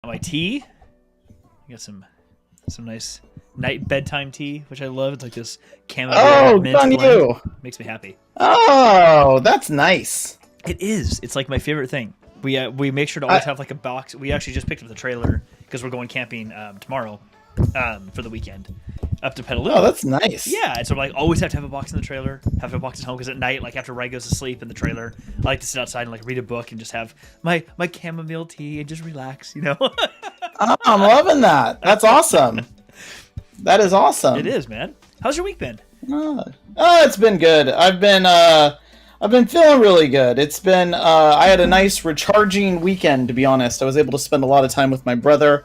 My tea. I got some nice night bedtime tea, which I love. It's like this chamomile mint on blend. you. Makes me happy. Oh, that's nice. It is. It's like my favorite thing. We make sure to always have like a box. We actually just picked up the trailer because we're going camping tomorrow for the weekend up to Petaluma. Oh, that's nice. Yeah, and so like always have to have a box in the trailer, have a box at home because at night, like after Ray goes to sleep in the trailer, I like to sit outside and like read a book and just have my chamomile tea and just relax, you know. Oh, I'm loving that. That's awesome. That is awesome. It is, man. How's your week been? Oh, it's been good. I've been feeling really good. It's been I had a nice recharging weekend, to be honest. I was able to spend a lot of time with my brother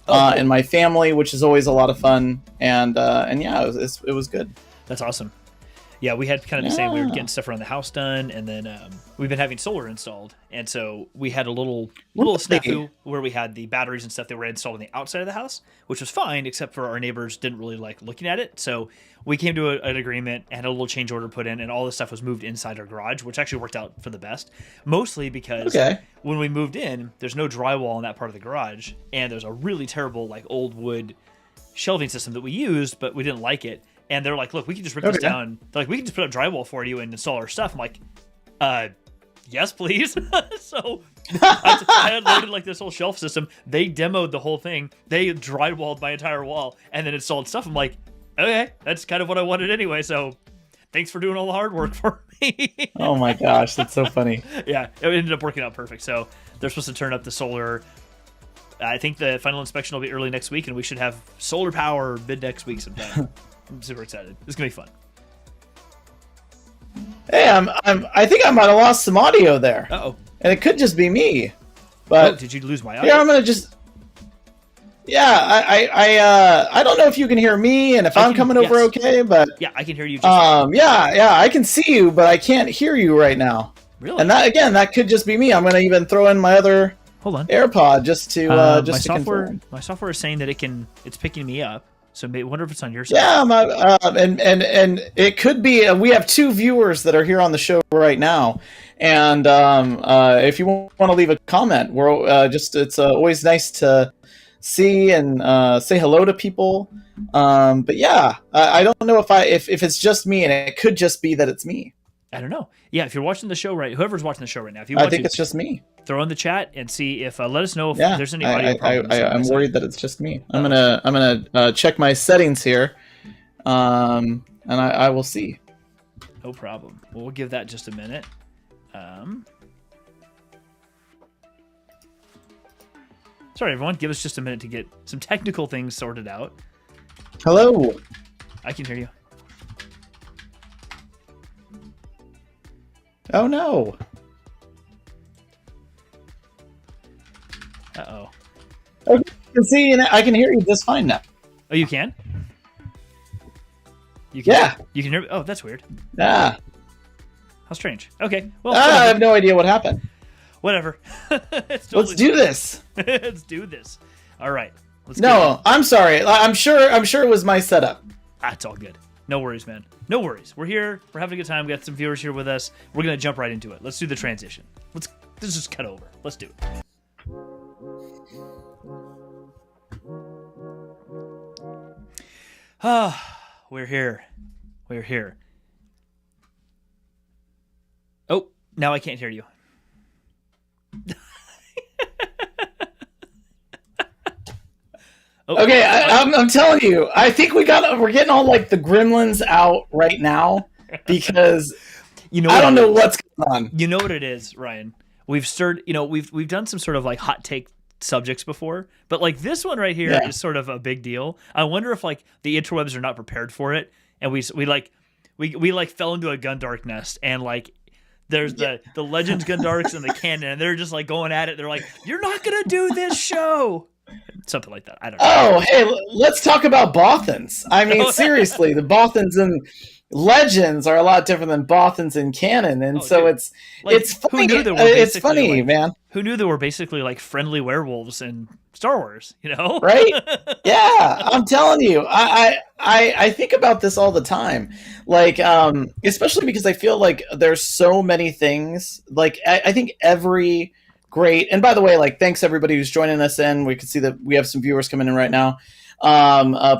Cool. and my family, which is always a lot of fun. And yeah, it was good. That's awesome. Yeah, we had kind of the same. We were getting stuff around the house done, and then we've been having solar installed, and so we had a little snafu where we had the batteries and stuff that were installed on the outside of the house, which was fine, except for our neighbors didn't really like looking at it. So we came to an agreement and had a little change order put in, and all the stuff was moved inside our garage, which actually worked out for the best. Mostly because when we moved in, there's no drywall in that part of the garage, and there's a really terrible like old wood shelving system that we used, but we didn't like it. And they're like, look, we can just rip this down. They're like, we can just put up drywall for you and install our stuff. I'm like, yes, please. So I had loaded like this whole shelf system. They demoed the whole thing. They drywalled my entire wall and then installed stuff. I'm like, okay, that's kind of what I wanted anyway. So thanks for doing all the hard work for me. Oh my gosh, that's so funny. Yeah, it ended up working out perfect. So they're supposed to turn up the solar. I think the final inspection will be early next week, and we should have solar power mid next week sometime. I'm super excited. It's gonna be fun. Hey, I think I might have lost some audio there. Uh-oh. And it could just be me. But did you lose my audio? Yeah, I'm gonna just. Yeah, I don't know if you can hear me and if I'm coming over okay, but yeah, I can hear you. Just yeah, I can see you, but I can't hear you right now. Really? And that could just be me. I'm gonna even throw in my other AirPod just to confirm. My software is saying that it's picking me up. So I wonder if it's on your side. Yeah, and it could be. We have two viewers that are here on the show right now, and if you want to leave a comment, we're it's always nice to see and say hello to people. But yeah, I don't know if it's just me, and it could just be that it's me. I don't know. Yeah, if you're watching the show whoever's watching the show right now, if you I think it's just me. Throw in the chat and see if let us know if there's any audio problems. I'm worried that it's just me. I'm gonna check my settings here, and I will see. No problem. Well, we'll give that just a minute. Sorry, everyone. Give us just a minute to get some technical things sorted out. Hello. I can hear you. Oh no. Uh-oh. Okay, I can see and I can hear you just fine now. Oh, you can? You can? Yeah. You can hear me? Oh, that's weird. Yeah. How strange. Okay. Well, I have no idea what happened. Whatever. Let's do this. Let's do this. All right. No, I'm sorry. I'm sure it was my setup. It's all good. No worries, man. No worries. We're here. We're having a good time. We got some viewers here with us. We're going to jump right into it. Let's do the transition. Let's just cut over. Let's do it. We're here. We're here. Oh, now I can't hear you. Oh, okay, I'm telling you, I think we're getting all like the gremlins out right now because I don't know what's going on. You know what it is, Ryan? We've done some sort of like hot take subjects before, but like this one right here is sort of a big deal. I wonder if like the interwebs are not prepared for it, and we fell into a Gundark nest, and like there's the Legends Gundarks and the Canon, and they're just like going at it. They're like, "You're not gonna do this show." Something like that. I don't know. Oh, hey, let's talk about Bothans. I mean, seriously, the Bothans and Legends are a lot different than Bothans and Canon, and it's funny. It's funny, man. Who knew there were basically like friendly werewolves in Star Wars? You know, right? Yeah, I'm telling you, I think about this all the time, like especially because I feel like there's so many things. Like I think every great. And by the way, like, thanks everybody who's joining us in. We can see that we have some viewers coming in right now.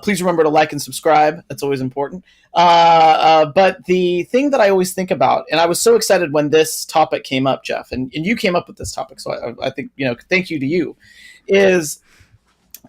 Please remember to like and subscribe. That's always important. But the thing that I always think about, and I was so excited when this topic came up, Jeff, and you came up with this topic, so I think, thank you to you, is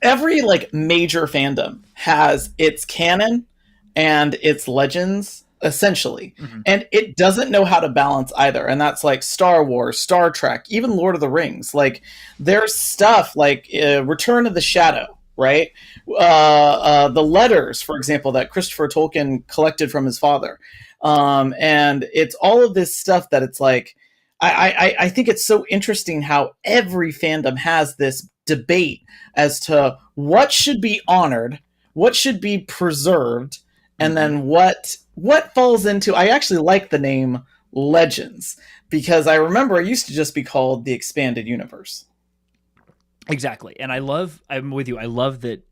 every like major fandom has its canon and its legends, essentially. Mm-hmm. And it doesn't know how to balance either. And that's like Star Wars, Star Trek, even Lord of the Rings. Like, there's stuff like Return of the Shadow, right? The letters, for example, that Christopher Tolkien collected from his father. And it's all of this stuff that it's like, I think it's so interesting how every fandom has this debate as to what should be honored, what should be preserved, and then what falls into. I actually like the name Legends, because I remember it used to just be called the Expanded Universe. Exactly. And I'm with you. I love that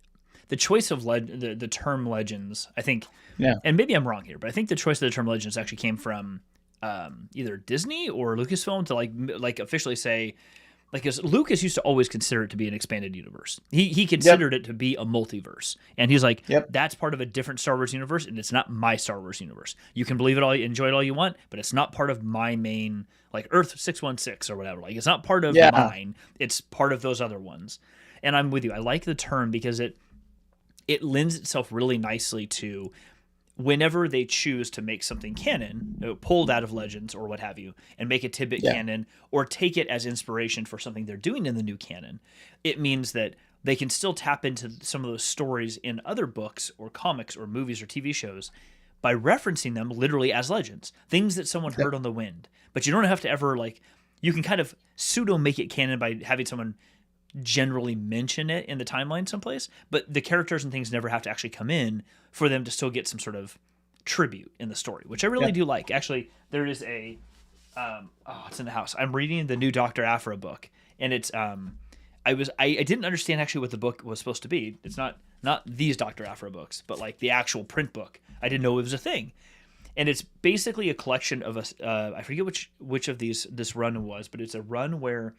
the choice of the term Legends, I think, and maybe I'm wrong here, but I think the choice of the term Legends actually came from either Disney or Lucasfilm to like officially say, like, because Lucas used to always consider it to be an expanded universe. He considered it to be a multiverse. And he's like, that's part of a different Star Wars universe, and it's not my Star Wars universe. You can believe it all, enjoy it all you want, but it's not part of my main, like, Earth 616 or whatever. Like, it's not part of mine. It's part of those other ones. And I'm with you. I like the term because it lends itself really nicely to whenever they choose to make something canon, pulled out of Legends or what have you, and make a tidbit canon, or take it as inspiration for something they're doing in the new canon, it means that they can still tap into some of those stories in other books or comics or movies or TV shows by referencing them literally as legends, things that someone heard on the wind. But you don't have to ever, like, you can kind of pseudo make it canon by having someone generally mention it in the timeline someplace, but the characters and things never have to actually come in for them to still get some sort of tribute in the story, which I really do like. Actually, there is a it's in the house. I'm reading the new Dr. Aphra book, and it's I didn't understand actually what the book was supposed to be. It's not these Dr. Aphra books, but like the actual print book. I didn't know it was a thing. And it's basically a collection of I forget which of these this run was, but it's a run where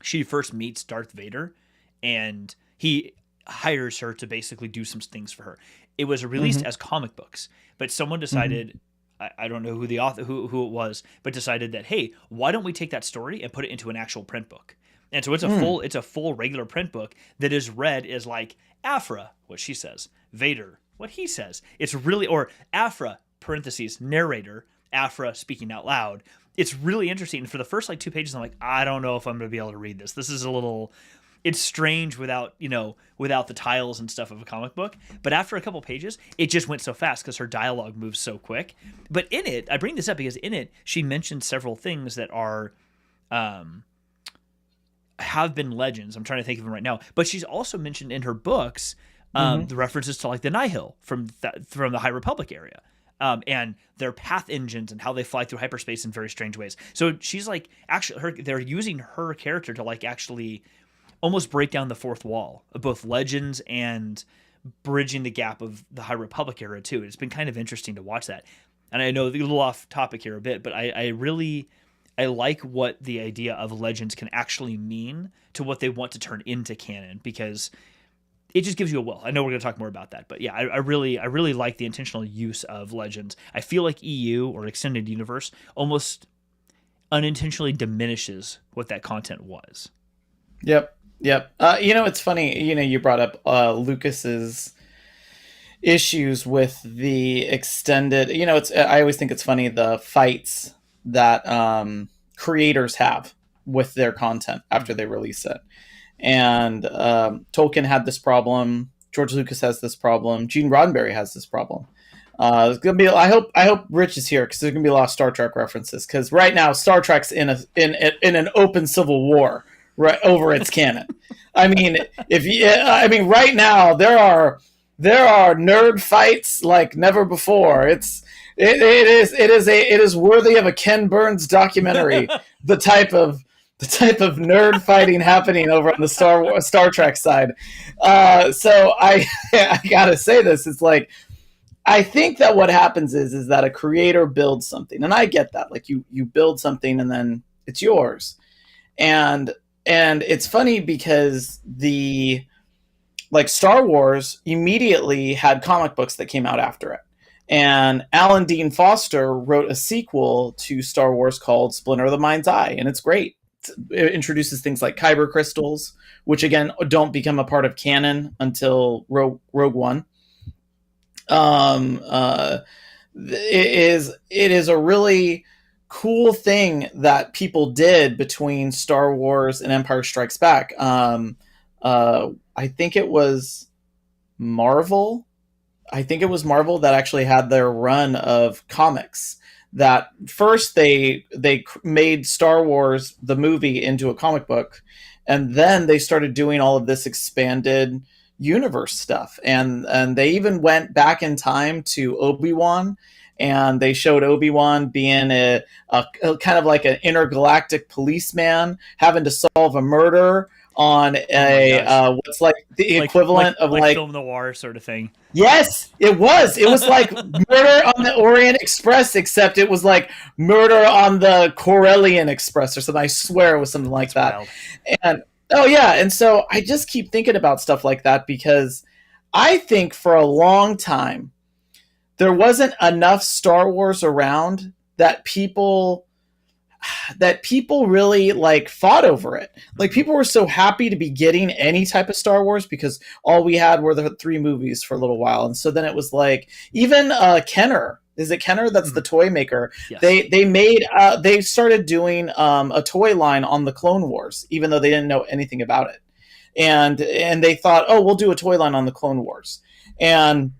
she first meets Darth Vader, and he hires her to basically do some things for her. It was released as comic books, but someone decided, I don't know who the author, who it was, but decided that, hey, why don't we take that story and put it into an actual print book? And so it's a full regular print book that is read as like Aphra, what she says, Vader, what he says. It's really, or Aphra, parentheses, narrator, Aphra speaking out loud. It's really interesting. And for the first like 2 pages, I'm like, I don't know if I'm going to be able to read this. This is it's strange without the tiles and stuff of a comic book. But after a couple pages, it just went so fast because her dialogue moves so quick. But in it, I bring this up because in it, she mentioned several things that are, have been legends. I'm trying to think of them right now. But she's also mentioned in her books, the references to like the Nihil from the High Republic area. And their path engines and how they fly through hyperspace in very strange ways. So she's like, actually, they're using her character to like actually almost break down the fourth wall of both Legends and bridging the gap of the High Republic era too. It's been kind of interesting to watch that. And I know a little off topic here a bit, but I like what the idea of Legends can actually mean to what they want to turn into canon, because it just gives you a will. I know we're going to talk more about that, but yeah, I really like the intentional use of Legends. I feel like EU or Extended Universe almost unintentionally diminishes what that content was. Yep. It's funny. You brought up Lucas's issues with the extended. I always think it's funny the fights that creators have with their content after they release it. And Tolkien had this problem. George Lucas has this problem. Gene Roddenberry has this problem. It's gonna be. I hope Rich is here because there's gonna be a lot of Star Trek references. Because right now Star Trek's in an open civil war right over its canon. I mean, right now there are nerd fights like never before. It is worthy of a Ken Burns documentary. the type of nerd fighting happening over on the Star Trek side. So I gotta say this. It's like, I think that what happens is that a creator builds something, and I get that. Like you build something and then it's yours. and it's funny because Star Wars immediately had comic books that came out after it. And Alan Dean Foster wrote a sequel to Star Wars called Splinter of the Mind's Eye, and it's great. It introduces things like kyber crystals, which again don't become a part of canon until Rogue One. It is a really cool thing that people did between Star Wars and Empire Strikes Back. I think it was Marvel. That actually had their run of comics. That first they made Star Wars the movie into a comic book, and then they started doing all of this expanded universe stuff. And they even went back in time to Obi-Wan, and they showed Obi-Wan being a kind of like an intergalactic policeman having to solve a murder on what's like the equivalent of like film noir sort of thing. Yes, it was. It was like Murder on the Orient Express, except it was like Murder on the Corellian Express or something. I swear it was something like that. Wild. And oh yeah, and so I just keep thinking about stuff like that because I think for a long time there wasn't enough Star Wars around that people really like fought over it. Like people were so happy to be getting any type of Star Wars because all we had were the 3 movies for a little while. And so then it was like, even Kenner, is it Kenner? That's the toy maker. Yes. They started doing a toy line on the Clone Wars, even though they didn't know anything about it. And they thought, oh, we'll do a toy line on the Clone Wars. And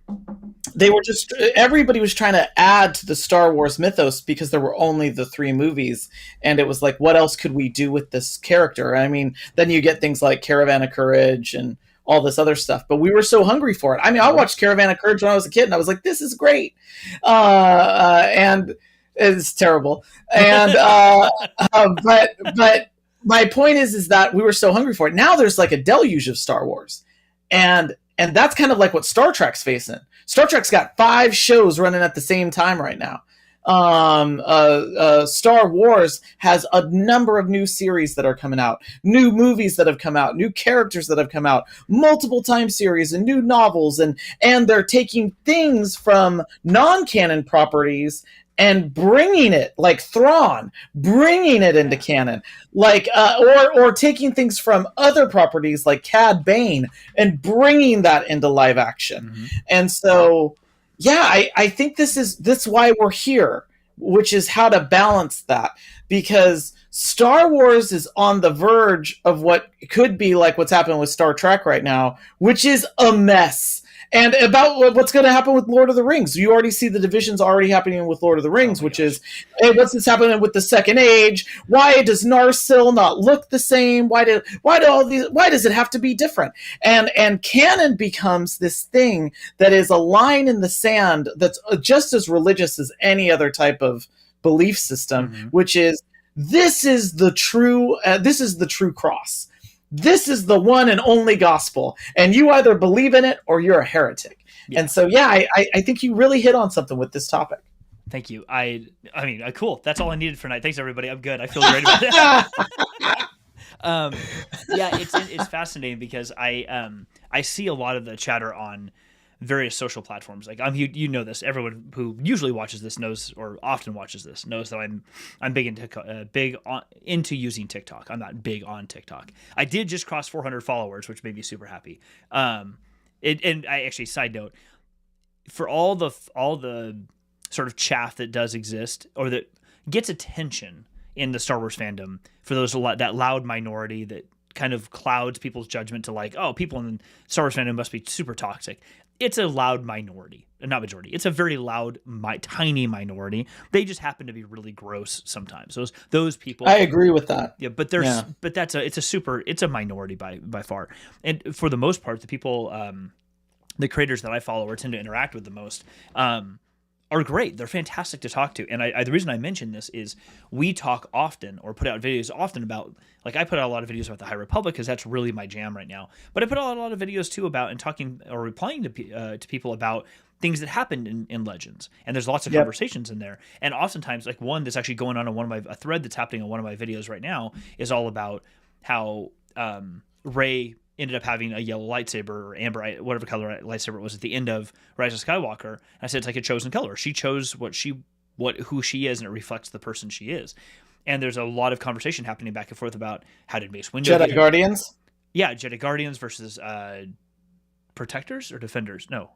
everybody was trying to add to the Star Wars mythos because there were only the 3 movies. And it was like, what else could we do with this character? I mean, then you get things like Caravan of Courage and all this other stuff. But we were so hungry for it. I mean, I watched Caravan of Courage when I was a kid and I was like, this is great. And it's terrible. And, but my point is that we were so hungry for it. Now there's like a deluge of Star Wars. And that's kind of like what Star Trek's facing. Star Trek's got 5 shows running at the same time right now. Star Wars has a number of new series that are coming out, new movies that have come out, new characters that have come out, multiple time series and new novels, and they're taking things from non-canon properties and bringing it, like Thrawn, bringing it into canon, like or taking things from other properties like Cad Bane and bringing that into live action. Mm-hmm. And so, yeah, I think this is why we're here, which is how to balance that, because Star Wars is on the verge of what could be like what's happening with Star Trek right now, which is a mess. And about what's going to happen with Lord of the Rings. You already see the divisions already happening with Lord of the Rings, which is, hey, what's this happening with the Second Age? Why does Narsil not look the same? Why does it have to be different? And canon becomes this thing that is a line in the sand that's just as religious as any other type of belief system, mm-hmm. which is this is the true cross. This is the one and only gospel, and you either believe in it or you're a heretic. Yeah. And so, yeah, I think you really hit on something with this topic. Thank you. I mean, cool. That's all I needed for tonight. Thanks, everybody. I'm good. I feel great about that. Yeah, it's fascinating because I see a lot of the chatter on various social platforms. Like you know this. Everyone who usually watches this knows, or often watches this, knows that I'm big into using TikTok. I'm not big on TikTok. I did just cross 400 followers, which made me super happy. And I actually, side note, for all the sort of chaff that does exist or that gets attention in the Star Wars fandom, for that loud minority that kind of clouds people's judgment to like, oh, people in Star Wars fandom must be super toxic. It's a loud minority, not majority. It's a very loud, tiny minority. They just happen to be really gross sometimes. Those people. I agree with that. Yeah, but it's a minority by far. And for the most part, the people, the creators that I follow or tend to interact with the most, are great. They're fantastic to talk to. And the reason I mention this is we talk often or put out videos often about, like I put out a lot of videos about the High Republic because that's really my jam right now. But I put out a lot of videos too about and talking or replying to people about things that happened in Legends, and there's lots of conversations in there. And oftentimes, like one that's actually going on a thread that's happening on one of my videos right now is all about how Rey ended up having a yellow lightsaber or amber, whatever color lightsaber it was at the end of Rise of Skywalker. And I said it's like a chosen color. She chose who she is, and it reflects the person she is. And there's a lot of conversation happening back and forth about how did Mace Windu Jedi Guardians? Yeah, Jedi Guardians versus Protectors or Defenders? No.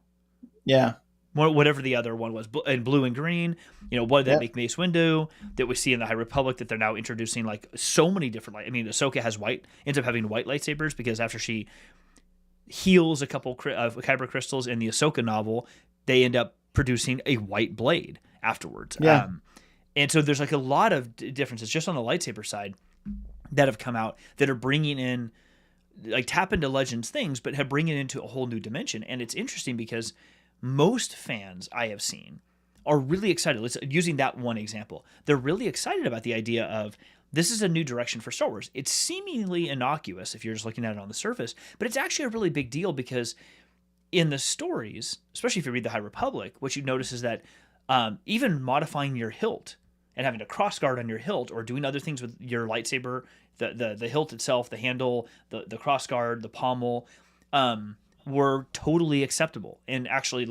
Yeah. Whatever the other one was, and blue and green. What did that make Mace Windu? That we see in the High Republic that they're now introducing like so many different. Ahsoka ends up having white lightsabers because after she heals a couple of kyber crystals in the Ahsoka novel, they end up producing a white blade afterwards. Yeah. And so there's like a lot of differences just on the lightsaber side that have come out that are bringing in, like, tap into Legends things, but have bring it into a whole new dimension. And it's interesting because most fans I have seen are really excited. Using that one example, they're really excited about the idea of this is a new direction for Star Wars. It's seemingly innocuous if you're just looking at it on the surface, but it's actually a really big deal because in the stories, especially if you read the High Republic, what you notice is that even modifying your hilt and having a cross guard on your hilt or doing other things with your lightsaber, the hilt itself, the handle, the cross guard, the pommel, were totally acceptable. And actually,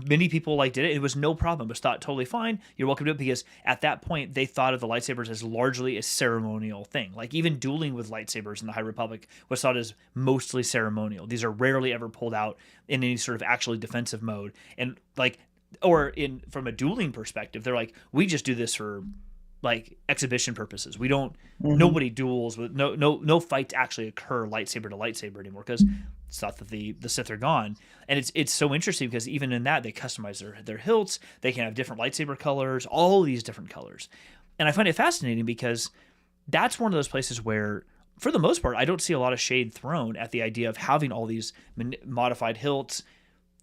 many people did it. It was no problem. It was thought totally fine. You're welcome to it because at that point they thought of the lightsabers as largely a ceremonial thing. Like even dueling with lightsabers in the High Republic was thought as mostly ceremonial. These are rarely ever pulled out in any sort of actually defensive mode. And from a dueling perspective, they're like, we just do this for exhibition purposes. We don't. Nobody duels with no fights actually occur lightsaber to lightsaber anymore because it's thought that the Sith are gone. And it's so interesting because even in that they customize their hilts. They can have different lightsaber colors, all these different colors. And I find it fascinating because that's one of those places where, for the most part, I don't see a lot of shade thrown at the idea of having all these modified hilts,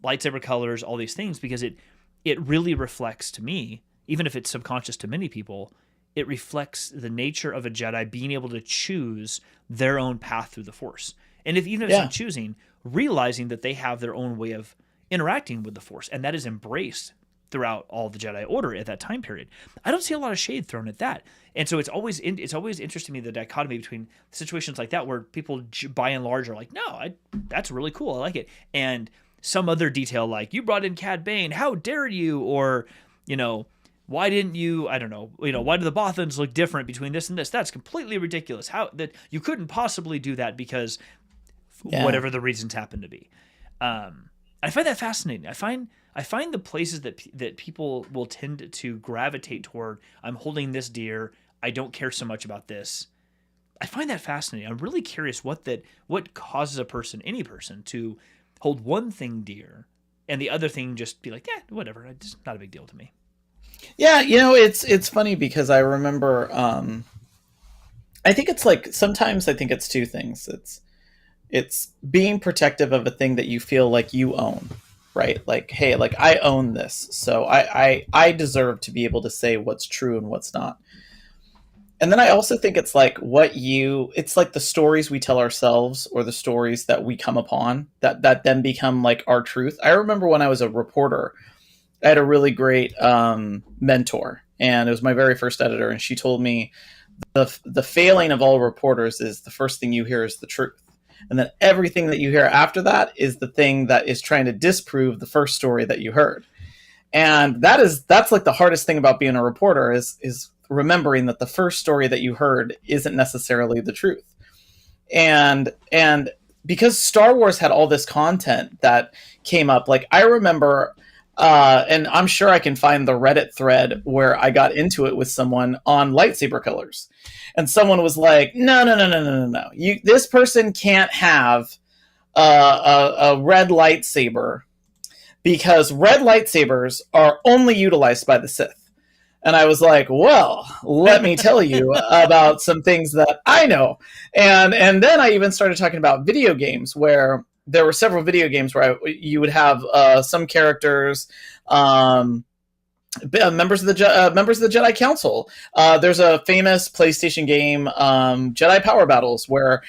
lightsaber colors, all these things, because it really reflects to me, even if it's subconscious to many people, it reflects the nature of a Jedi being able to choose their own path through the Force. And even if it's not choosing, realizing that they have their own way of interacting with the Force, and that is embraced throughout all the Jedi Order at that time period. I don't see a lot of shade thrown at that. And so it's always interesting to me, the dichotomy between situations like that where people by and large are like, no, that's really cool, I like it. And some other detail like, you brought in Cad Bane, how dare you? Or, why didn't you, I don't know, why do the Bothans look different between this and this? That's completely ridiculous. How that you couldn't possibly do that because whatever the reasons happen to be. I find that fascinating. I find the places that people will tend to gravitate toward, I'm holding this dear, I don't care so much about this. I find that fascinating. I'm really curious what causes any person to hold one thing dear and the other thing just be like, yeah, whatever, it's not a big deal to me. Yeah, it's funny because I remember I think it's sometimes I think it's two things. It's being protective of a thing that you feel like you own, right? Like, hey, I own this, so I deserve to be able to say what's true and what's not. And then I also think it's it's like the stories we tell ourselves or the stories that we come upon that then become our truth. I remember when I was a reporter, I had a really great mentor, and it was my very first editor, and she told me the failing of all reporters is the first thing you hear is the truth. And then everything that you hear after that is the thing that is trying to disprove the first story that you heard. And that's the hardest thing about being a reporter is remembering that the first story that you heard isn't necessarily the truth. And because Star Wars had all this content that came up, I remember, and I'm sure I can find the Reddit thread where I got into it with someone on lightsaber colors. And someone was like, no. This person can't have a red lightsaber because red lightsabers are only utilized by the Sith. And I was like, well, let me tell you about some things that I know. And then I even started talking about video games where there were several video games where you would have some characters members of the Jedi Council. There's a famous PlayStation game, Jedi Power Battles, where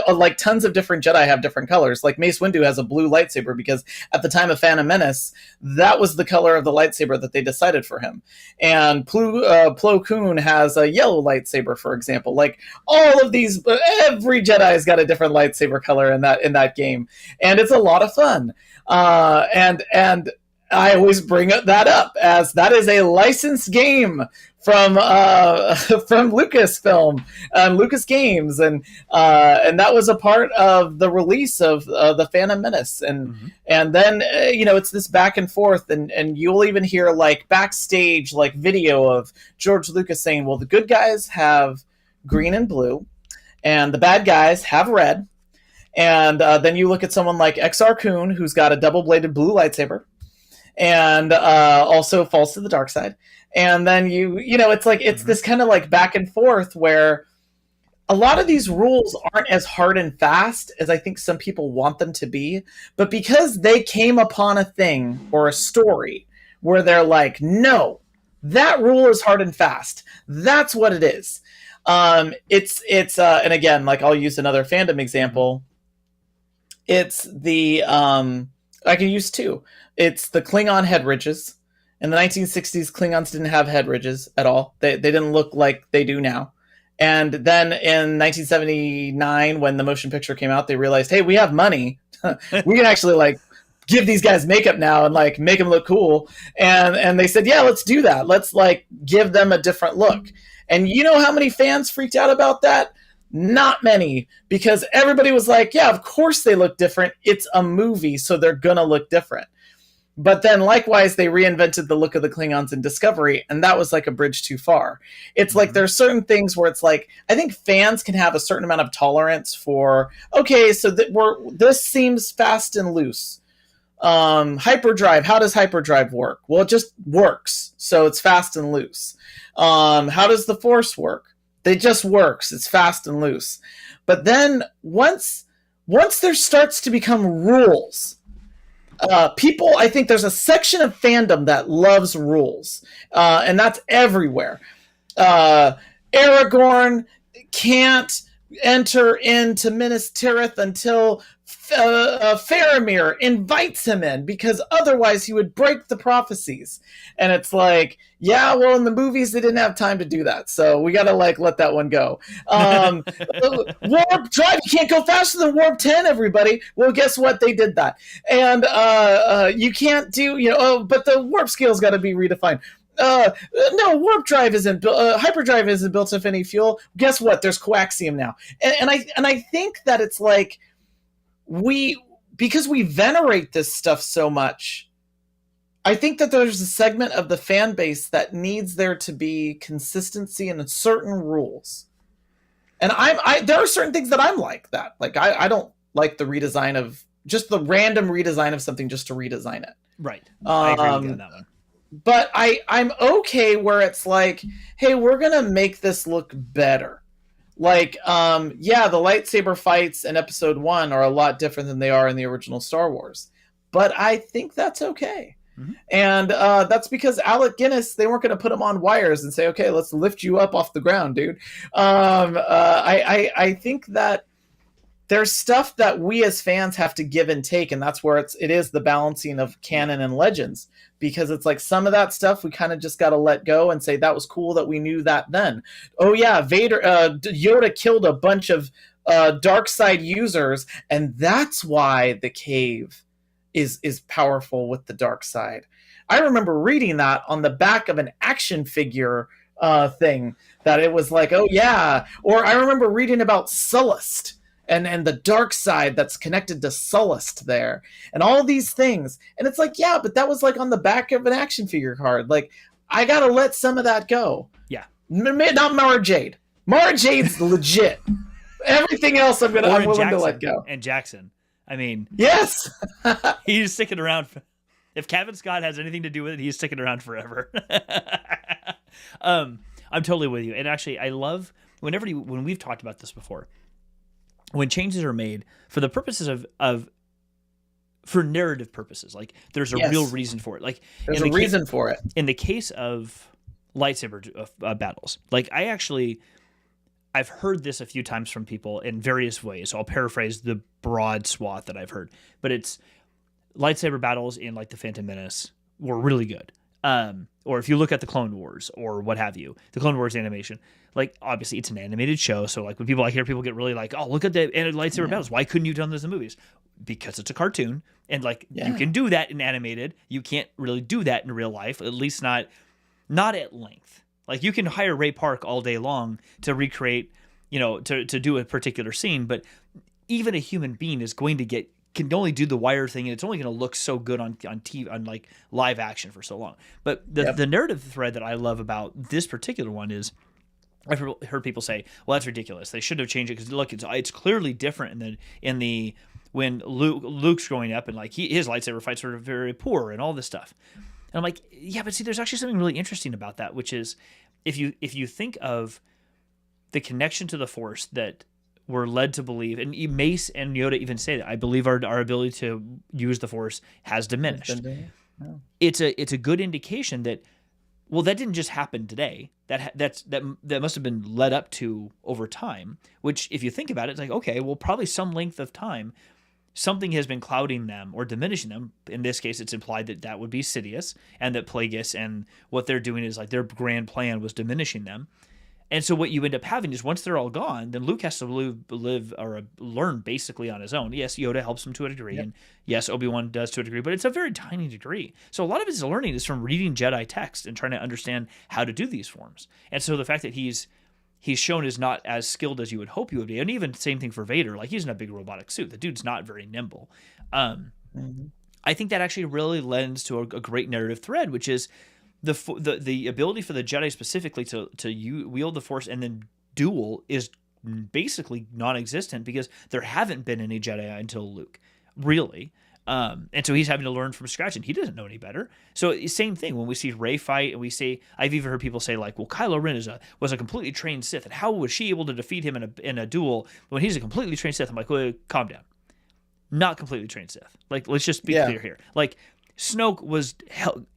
like tons of different Jedi have different colors. Like Mace Windu has a blue lightsaber because at the time of Phantom Menace, that was the color of the lightsaber that they decided for him. And Plo Koon has a yellow lightsaber, for example. Like all of these, every Jedi's got a different lightsaber color in that game, and it's a lot of fun. And I always bring that up as that is a licensed game from Lucasfilm and Lucas Games, and that was a part of the release of the Phantom Menace, and then it's this back and forth, and you'll even hear like backstage like video of George Lucas saying, well, the good guys have green and blue, and the bad guys have red, and then you look at someone like Exar Kun, who's got a double-bladed blue lightsaber, and also falls to the dark side. And then it's this kind of like back and forth where a lot of these rules aren't as hard and fast as I think some people want them to be, but because they came upon a thing or a story where they're like, no, that rule is hard and fast, that's what it is. It's and again, like I'll use another fandom example. It's the I can use two. It's the Klingon head ridges. In the 1960s, Klingons didn't have head ridges at all. They didn't look like they do now. And then in 1979, when the motion picture came out, they realized, hey, we have money. We can actually like give these guys makeup now and like make them look cool. And they said, yeah, let's do that. Let's like give them a different look. And you know how many fans freaked out about that? Not many, because everybody was like, yeah, of course they look different. It's a movie, so they're going to look different. But then likewise, they reinvented the look of the Klingons in Discovery, and that was like a bridge too far. It's like there are certain things where it's like, I think fans can have a certain amount of tolerance for, okay, so this seems fast and loose. Hyperdrive, how does hyperdrive work? Well, it just works, so it's fast and loose. How does the Force work? It just works. It's fast and loose. But then once there starts to become rules, people, I think there's a section of fandom that loves rules, and that's everywhere. Aragorn can't enter into Minas Tirith until Faramir invites him in, because otherwise he would break the prophecies. And it's like, yeah, well, in the movies they didn't have time to do that, so we gotta like let that one go. Warp drive, you can't go faster than warp 10, everybody. Well, guess what? They did that. And you can't do, but the warp scale's got to be redefined. No, warp drive isn't hyperdrive isn't built of any fuel. Guess what? There's coaxium now. And I think that it's like because we venerate this stuff so much, I think that there's a segment of the fan base that needs there to be consistency and certain rules. And there are certain things that I'm like that. Like I don't like the redesign of just the random redesign of something just to redesign it. Right. I agree with you on that one. But I'm okay where it's like, hey, we're gonna make this look better. Like, yeah, the lightsaber fights in Episode 1 are a lot different than they are in the original Star Wars. But I think that's okay. Mm-hmm. And that's because Alec Guinness, they weren't going to put him on wires and say, okay, let's lift you up off the ground, dude. I think that there's stuff that we as fans have to give and take, and that's where it is the balancing of canon and legends, because it's like some of that stuff we kind of just got to let go and say that was cool that we knew that then. Oh yeah, Yoda killed a bunch of dark side users, and that's why the cave is powerful with the dark side. I remember reading that on the back of an action figure thing, that it was like, oh yeah. Or I remember reading about Sullust and the dark side that's connected to Sullust there, and all these things. And it's like, yeah, but that was like on the back of an action figure card. Like, I gotta let some of that go. Yeah. Not Mara Jade. Mara Jade's legit. Everything else I'm willing to let go. And Jackson. I mean, yes. He's sticking around. If Kevin Scott has anything to do with it, he's sticking around forever. I'm totally with you. And actually, I love when we've talked about this before, when changes are made for the purposes of for narrative purposes. Like there's a real reason for it. Like there's a reason for it. In the case of lightsaber battles, like I've heard this a few times from people in various ways. So I'll paraphrase the broad swath that I've heard, but it's lightsaber battles in like the Phantom Menace were really good. Or if you look at the Clone Wars or what have you, the Clone Wars animation, like obviously it's an animated show. So like when I hear people get really like, oh, look at the lightsaber battles. Why couldn't you have done this in movies? Because it's a cartoon, and like you can do that in animated. You can't really do that in real life, at least not at length. Like you can hire Ray Park all day long to recreate, to do a particular scene, but even a human being is going to can only do the wire thing, and it's only going to look so good on TV, on like live action for so long. But the narrative thread that I love about this particular one is, I've heard people say, well, that's ridiculous. They should have changed it because look, it's clearly different when Luke's growing up, and like his lightsaber fights were very poor and all this stuff. And I'm like, yeah, but see, there's actually something really interesting about that, which is if you think of the connection to the Force that we're led to believe, and Mace and Yoda even say that, I believe our ability to use the Force has diminished. It's a good indication that, well, that didn't just happen today. That must have been led up to over time, which if you think about it, it's like, okay, well, probably some length of time, something has been clouding them or diminishing them. In this case, it's implied that would be Sidious, and that Plagueis and what they're doing is like their grand plan was diminishing them. And so what you end up having is once they're all gone, then Luke has to live or learn basically on his own. Yes, Yoda helps him to a degree, and yes, Obi-Wan does to a degree, but it's a very tiny degree. So a lot of his learning is from reading Jedi text and trying to understand how to do these forms. And so the fact that he's shown is not as skilled as you would hope he would be, and even same thing for Vader. Like he's in a big robotic suit. The dude's not very nimble. I think that actually really lends to a great narrative thread, which is the ability for the Jedi specifically to wield the Force and then duel is basically non-existent because there haven't been any Jedi until Luke, really. And so he's having to learn from scratch, and he doesn't know any better. So same thing when we see Rey fight, and I've even heard people say like, well, Kylo Ren was a completely trained Sith, and how was she able to defeat him in a duel when he's a completely trained Sith? I'm like, well, calm down. Not completely trained Sith. Like, let's just be clear here. Like, Snoke was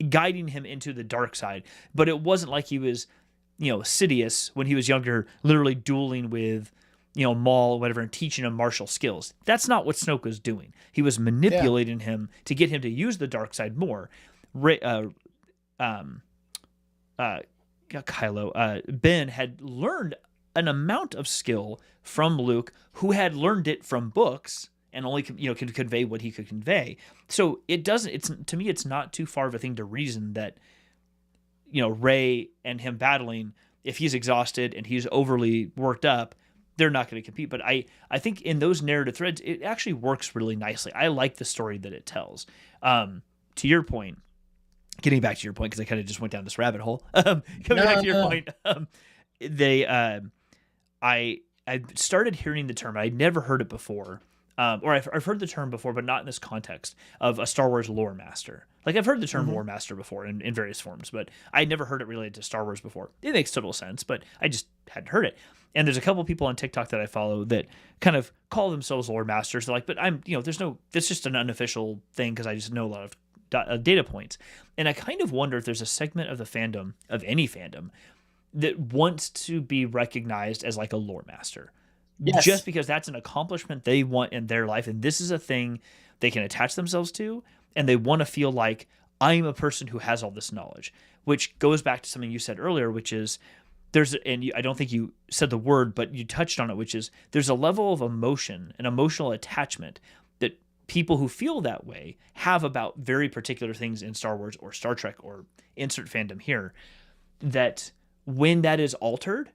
guiding him into the dark side, but it wasn't like he was, Sidious when he was younger, literally dueling with, Maul or whatever and teaching him martial skills. That's not what Snoke was doing. He was manipulating him to get him to use the dark side more. Kylo, Ben had learned an amount of skill from Luke, who had learned it from books and only could convey what he could convey. So to me, it's not too far of a thing to reason that, Rey and him battling, if he's exhausted and he's overly worked up, they're not going to compete. But I think in those narrative threads, it actually works really nicely. I like the story that it tells. To your point, getting back to your point, because I kind of just went down this rabbit hole. Point, I started hearing the term. I'd never heard it before. Or I've heard the term before, but not in this context of a Star Wars lore master. Like I've heard the term lore master before in various forms, but I'd never heard it related to Star Wars before. It makes total sense, but I just hadn't heard it. And there's a couple people on TikTok that I follow that kind of call themselves lore masters. They're like, but that's just an unofficial thing because I just know a lot of data points. And I kind of wonder if there's a segment of the fandom, of any fandom, that wants to be recognized as like a lore master. Yes. Just because that's an accomplishment they want in their life, and this is a thing they can attach themselves to, and they want to feel like I'm a person who has all this knowledge, which goes back to something you said earlier, which is I don't think you said the word, but you touched on it, which is there's a level of emotion, an emotional attachment that people who feel that way have about very particular things in Star Wars or Star Trek or insert fandom here, that when that is altered,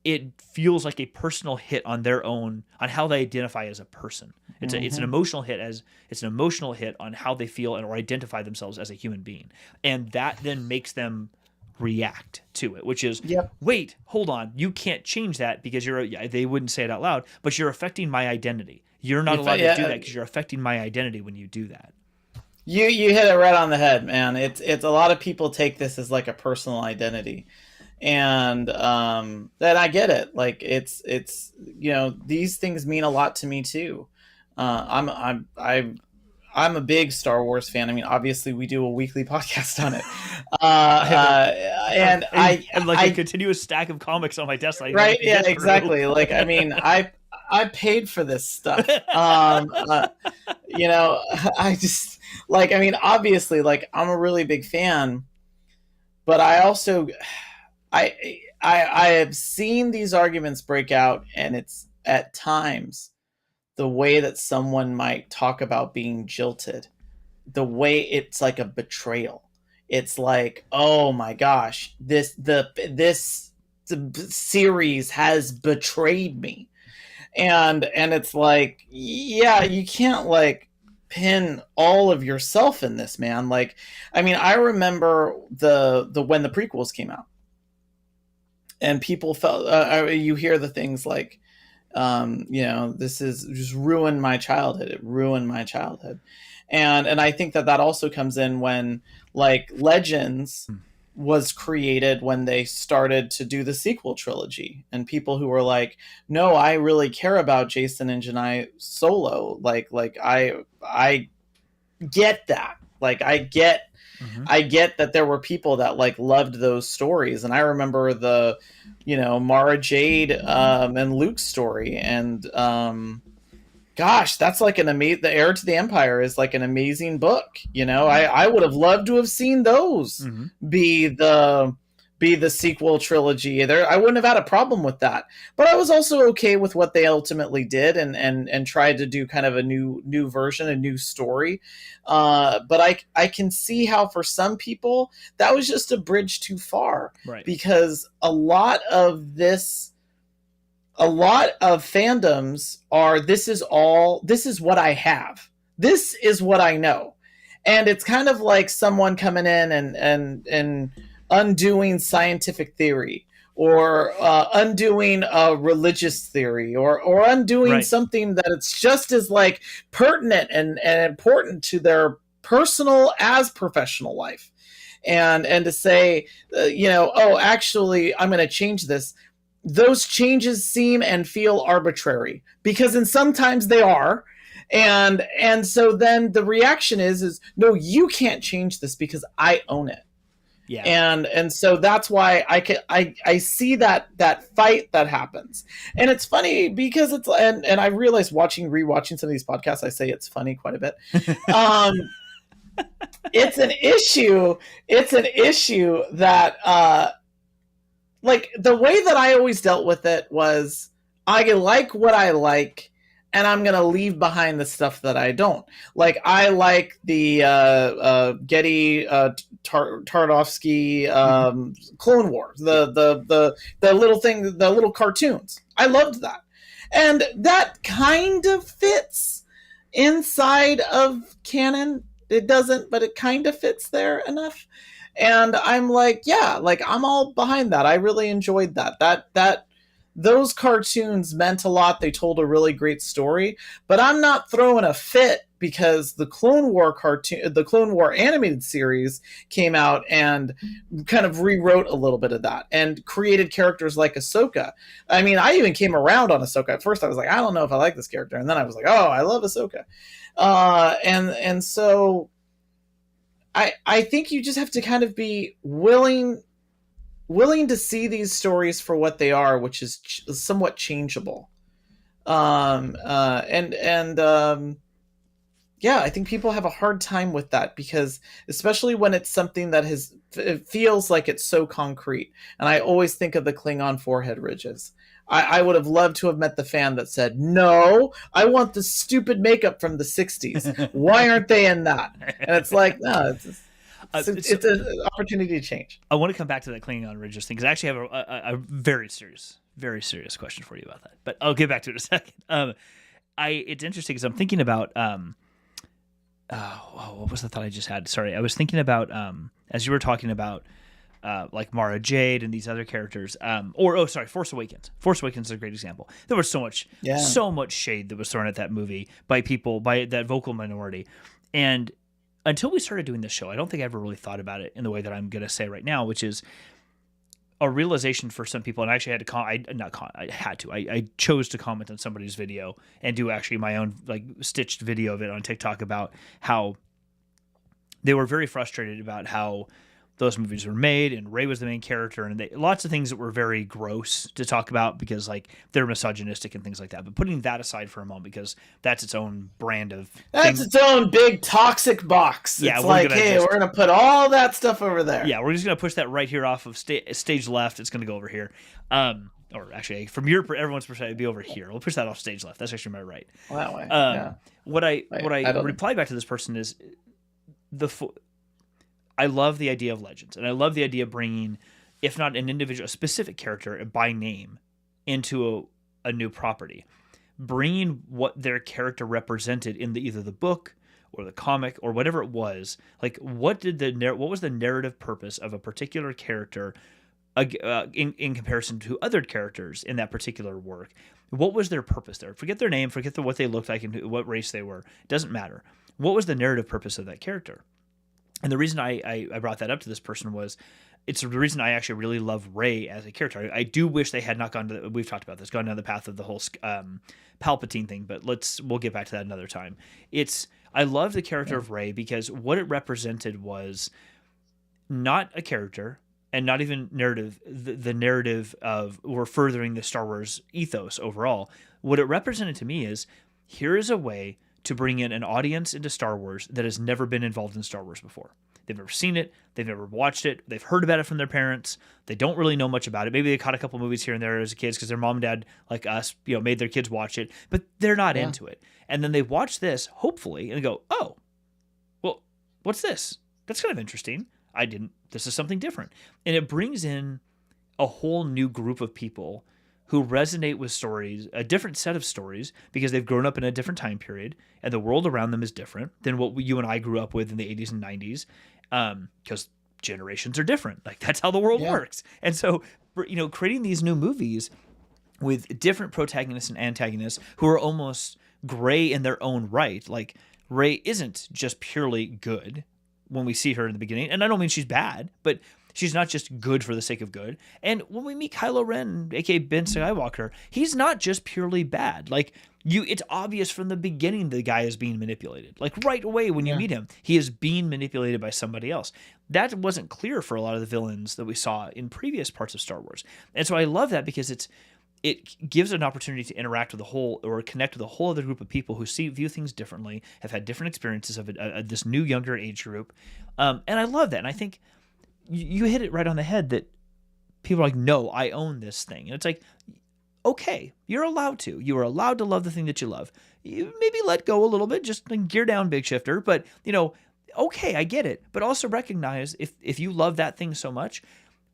it feels like a personal hit on their own, on how they identify as a person. It's an emotional hit on how they feel or identify themselves as a human being. And that then makes them react to it, which is, wait, hold on. You can't change that because they wouldn't say it out loud, but you're affecting my identity. You're not allowed to do that because you're affecting my identity when you do that. You hit it right on the head, man. It's a lot of people take this as like a personal identity. And then I get it. Like it's these things mean a lot to me too. I'm a big Star Wars fan. I mean, obviously we do a weekly podcast on it. And I like a continuous stack of comics on my desk. Right. Yeah, exactly. Like, I mean, I paid for this stuff. You know, I just like, I mean, obviously, like, I'm a really big fan, but I also, I have seen these arguments break out, and it's at times the way that someone might talk about being jilted, the way it's like a betrayal. It's like, oh my gosh, this series has betrayed me. And it's like, yeah, you can't like pin all of yourself in this, man. Like, I mean, I remember the when the prequels came out, and people felt you hear the things like, you know, this is just ruined my childhood. It ruined my childhood. And I think that also comes in when like Legends was created, when they started to do the sequel trilogy, and people who were like, no, I really care about Jason and Janai Solo. Like I get that. Like I get that there were people that like loved those stories. And I remember the, you know, Mara Jade and Luke's story, and gosh, that's like an amazing. The Heir to the Empire is like an amazing book. You know, I would have loved to have seen those be the sequel trilogy. I wouldn't have had a problem with that. But I was also okay with what they ultimately did, and tried to do kind of a new version, a new story. But I can see how for some people that was just a bridge too far, right? Because a lot of fandoms are, this is what I have. This is what I know. And it's kind of like someone coming in and undoing scientific theory, or undoing a religious theory, or undoing something that it's just as like pertinent and important to their personal as professional life. And to say, you know, oh, actually, I'm going to change this. Those changes seem and feel arbitrary, because in sometimes they are. And so then the reaction is no, you can't change this because I own it. Yeah. And so that's why I see that fight that happens. And it's funny because it's, and I realize rewatching some of these podcasts, I say it's funny quite a bit. It's an issue that like the way that I always dealt with it was, I like what I like, and I'm going to leave behind the stuff that I don't. Like, I like the Getty Tartakovsky Clone Wars, the little thing, the little cartoons. I loved that. And that kind of fits inside of canon. It doesn't, but it kind of fits there enough. And I'm like, yeah, like I'm all behind that. I really enjoyed that. Those cartoons meant a lot. They told a really great story, but I'm not throwing a fit because the Clone War animated series came out and kind of rewrote a little bit of that and created characters like Ahsoka. I mean, I even came around on Ahsoka. At first I was like, I don't know if I like this character. And then I was like, oh, I love Ahsoka. And so I think you just have to kind of be willing to see these stories for what they are, which is somewhat changeable. Yeah, I think people have a hard time with that, because especially when it's something that it feels like it's so concrete. And I always think of the Klingon forehead ridges. I would have loved to have met the fan that said, no, I want the stupid makeup from the 60s. Why aren't they in that? And it's like, no, it's an opportunity to change. I want to come back to that Klingon ridges thing, because I actually have a very serious question for you about that. But I'll get back to it in a second. It's interesting because I'm thinking about what was the thought I just had? Sorry, I was thinking about as you were talking about like Mara Jade and these other characters, Force Awakens. Force Awakens is a great example. There was so much shade that was thrown at that movie by that vocal minority, and until we started doing this show, I don't think I ever really thought about it in the way that I'm going to say right now, which is a realization for some people, and I actually had to I chose to comment on somebody's video and do actually my own like stitched video of it on TikTok about how they were very frustrated about how those movies were made, and Rey was the main character, and lots of things that were very gross to talk about because like they're misogynistic and things like that. But putting that aside for a moment, because that's its own brand of its own big toxic box. Yeah, it's like, hey, we're gonna put all that stuff over there. Yeah, we're just gonna push that right here off of stage left. It's gonna go over here. Or actually, from everyone's perspective, it'd be over here. We'll push that off stage left. That's actually my right. That way. Yeah. What I replied back to this person is I love the idea of Legends, and I love the idea of bringing, if not an individual, a specific character by name into a new property, bringing what their character represented in either the book or the comic or whatever it was. Like, what was the narrative purpose of a particular character in comparison to other characters in that particular work? What was their purpose there? Forget their name, forget what they looked like and what race they were. It doesn't matter. What was the narrative purpose of that character? And the reason I brought that up to this person was, it's the reason I actually really love Rey as a character. I do wish they had not we've talked about this, gone down the path of the whole Palpatine thing, but we'll get back to that another time. I love the character of Rey because what it represented was not a character and not even narrative, the narrative of, or furthering the Star Wars ethos overall. What it represented to me is, here is a way to bring in an audience into Star Wars that has never been involved in Star Wars before. They've never seen it. They've never watched it. They've heard about it from their parents. They don't really know much about it. Maybe they caught a couple movies here and there as kids because their mom and dad, like us, made their kids watch it, but they're not into it. And then they watch this, hopefully, and go, oh, well, what's this? That's kind of interesting. This is something different. And it brings in a whole new group of people who resonate with stories, a different set of stories, because they've grown up in a different time period, and the world around them is different than what you and I grew up with in the 80s and 90s, because generations are different. Like, that's how the world works. And so, creating these new movies with different protagonists and antagonists who are almost gray in their own right. Like, Rey isn't just purely good when we see her in the beginning, and I don't mean she's bad, but she's not just good for the sake of good. And when we meet Kylo Ren, aka Ben Skywalker, he's not just purely bad. Like, it's obvious from the beginning the guy is being manipulated. Like, right away when you meet him, he is being manipulated by somebody else. That wasn't clear for a lot of the villains that we saw in previous parts of Star Wars. And so I love that because it gives an opportunity to interact with or connect with a whole other group of people who view things differently, have had different experiences of this new younger age group. And I love that. And I think you hit it right on the head that people are like, no, I own this thing. And it's like, okay, you're allowed to. You are allowed to love the thing that you love. You maybe let go a little bit, just like gear down, big shifter. But, okay, I get it. But also recognize if you love that thing so much,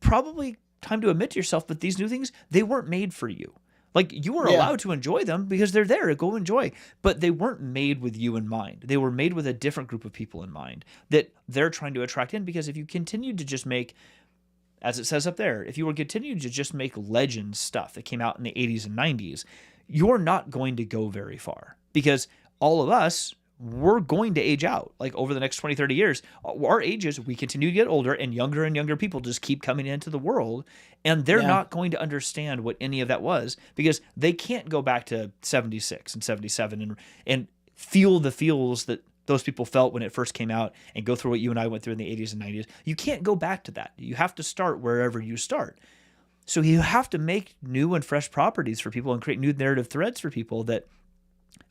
probably time to admit to yourself, but these new things, they weren't made for you. Like, you were allowed to enjoy them because they're there to go enjoy, but they weren't made with you in mind. They were made with a different group of people in mind that they're trying to attract in, because if you continued to just make, as it says up there, if you were continuing to just make Legends stuff that came out in the 80s and 90s, you're not going to go very far, because all of us, we're going to age out. Like, over the next 20, 30 years, our ages, we continue to get older, and younger people just keep coming into the world, and they're not going to understand what any of that was, because they can't go back to 76 and 77 and feel the feels that those people felt when it first came out and go through what you and I went through in the 80s and 90s. You can't go back to that. You have to start wherever you start. So you have to make new and fresh properties for people and create new narrative threads for people that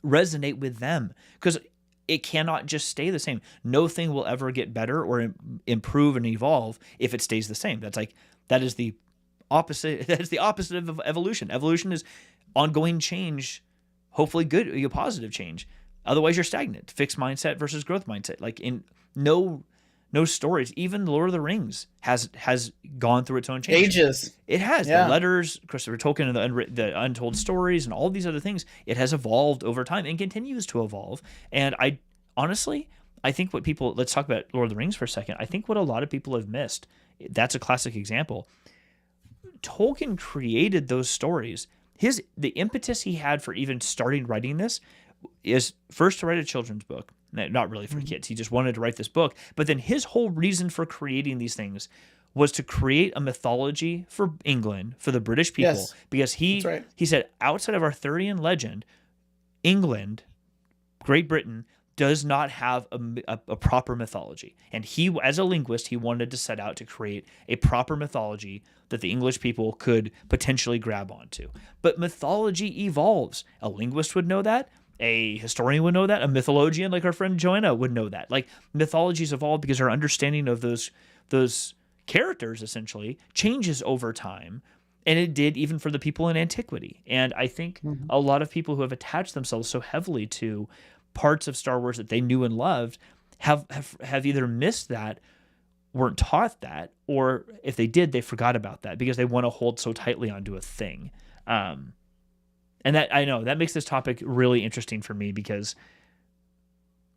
resonate with them, because it cannot just stay the same. No thing will ever get better or improve and evolve if it stays the same. That is the opposite. That is the opposite of evolution. Evolution is ongoing change, hopefully good, positive change. Otherwise, you're stagnant. Fixed mindset versus growth mindset. Like, in no stories, even Lord of the Rings has gone through its own change. Ages. It has. The letters, Christopher Tolkien, and the untold stories, and all these other things. It has evolved over time and continues to evolve. And I think what people, let's talk about Lord of the Rings for a second. I think what a lot of people have missed, that's a classic example. Tolkien created those stories. The impetus he had for even starting writing this is first to write a children's book. Not really for kids. He just wanted to write this book. But then his whole reason for creating these things was to create a mythology for England, for the British people, Yes, because that's right. he said outside of Arthurian legend, England, Great Britain does not have a proper mythology. And he, as a linguist, he wanted to set out to create a proper mythology that the English people could potentially grab onto. But mythology evolves. A linguist would know that. A historian would know that. A mythologian like our friend Joanna would know that. Like, mythologies evolve because our understanding of those characters essentially changes over time. And it did even for the people in antiquity. And I think a lot of people who have attached themselves so heavily to parts of Star Wars that they knew and loved have either missed that, weren't taught that, or if they did, they forgot about that because they want to hold so tightly onto a thing. And that, I know, that makes this topic really interesting for me because,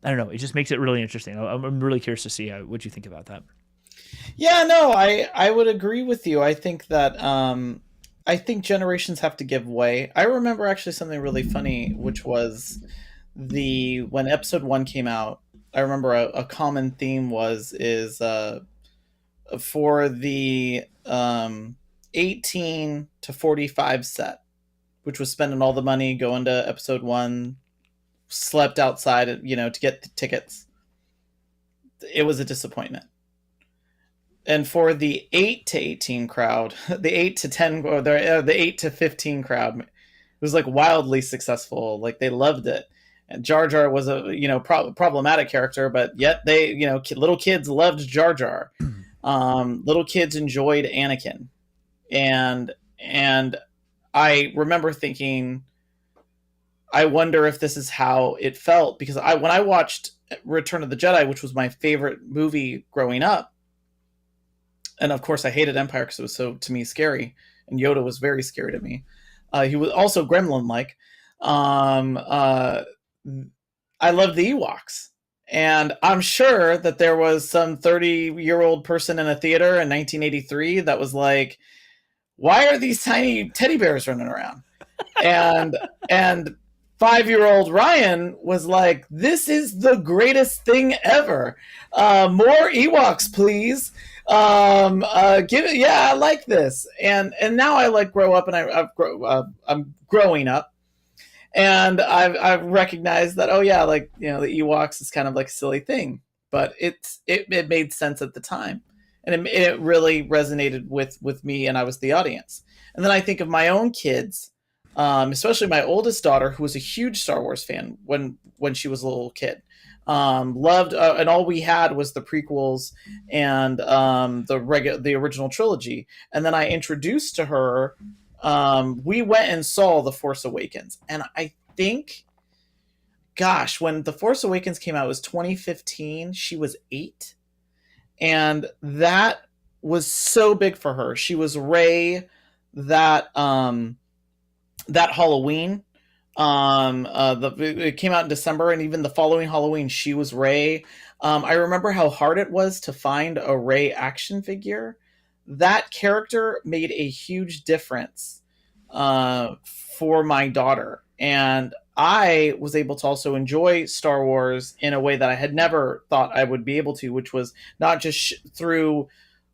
I don't know, it just makes it really interesting. I'm really curious to see what you think about that. Yeah, no, I would agree with you. I think that I think generations have to give way. I remember actually something really funny, which was when episode 1 came out. I remember a common theme is for the 18 to 45 set, which was spending all the money going to episode 1, slept outside, to get the tickets. It was a disappointment. And for the 8 to 18 crowd, the 8 to 10, or the 8 to 15 crowd, it was like wildly successful. Like, they loved it. And Jar Jar was a problematic character, but yet they little kids loved Jar Jar. Little kids enjoyed Anakin, and I remember thinking, I wonder if this is how it felt, because when I watched Return of the Jedi, which was my favorite movie growing up, and of course I hated Empire because it was so, to me, scary, and Yoda was very scary to me. He was also Gremlin-like. I loved the Ewoks. And I'm sure that there was some 30-year-old person in a theater in 1983 that was like, why are these tiny teddy bears running around? And 5-year-old Ryan was like, this is the greatest thing ever. More Ewoks, please. Give it. Yeah, I like this. And now I grow up, and I'm growing up. And I've recognized that, oh yeah, the Ewoks is kind of like a silly thing, but it made sense at the time, and it really resonated with me, and I was the audience. And then I think of my own kids, especially my oldest daughter, who was a huge Star Wars fan when she was a little kid, loved, and all we had was the prequels and the original trilogy. And then I introduced to her. We went and saw The Force Awakens, and I think, gosh, when The Force Awakens came out, it was 2015. She was 8, and that was so big for her. She was Rey that Halloween. It came out in December, and even the following Halloween, she was Rey. I remember how hard it was to find a Rey action figure. That character made a huge difference for my daughter. And I was able to also enjoy Star Wars in a way that I had never thought I would be able to, which was not just through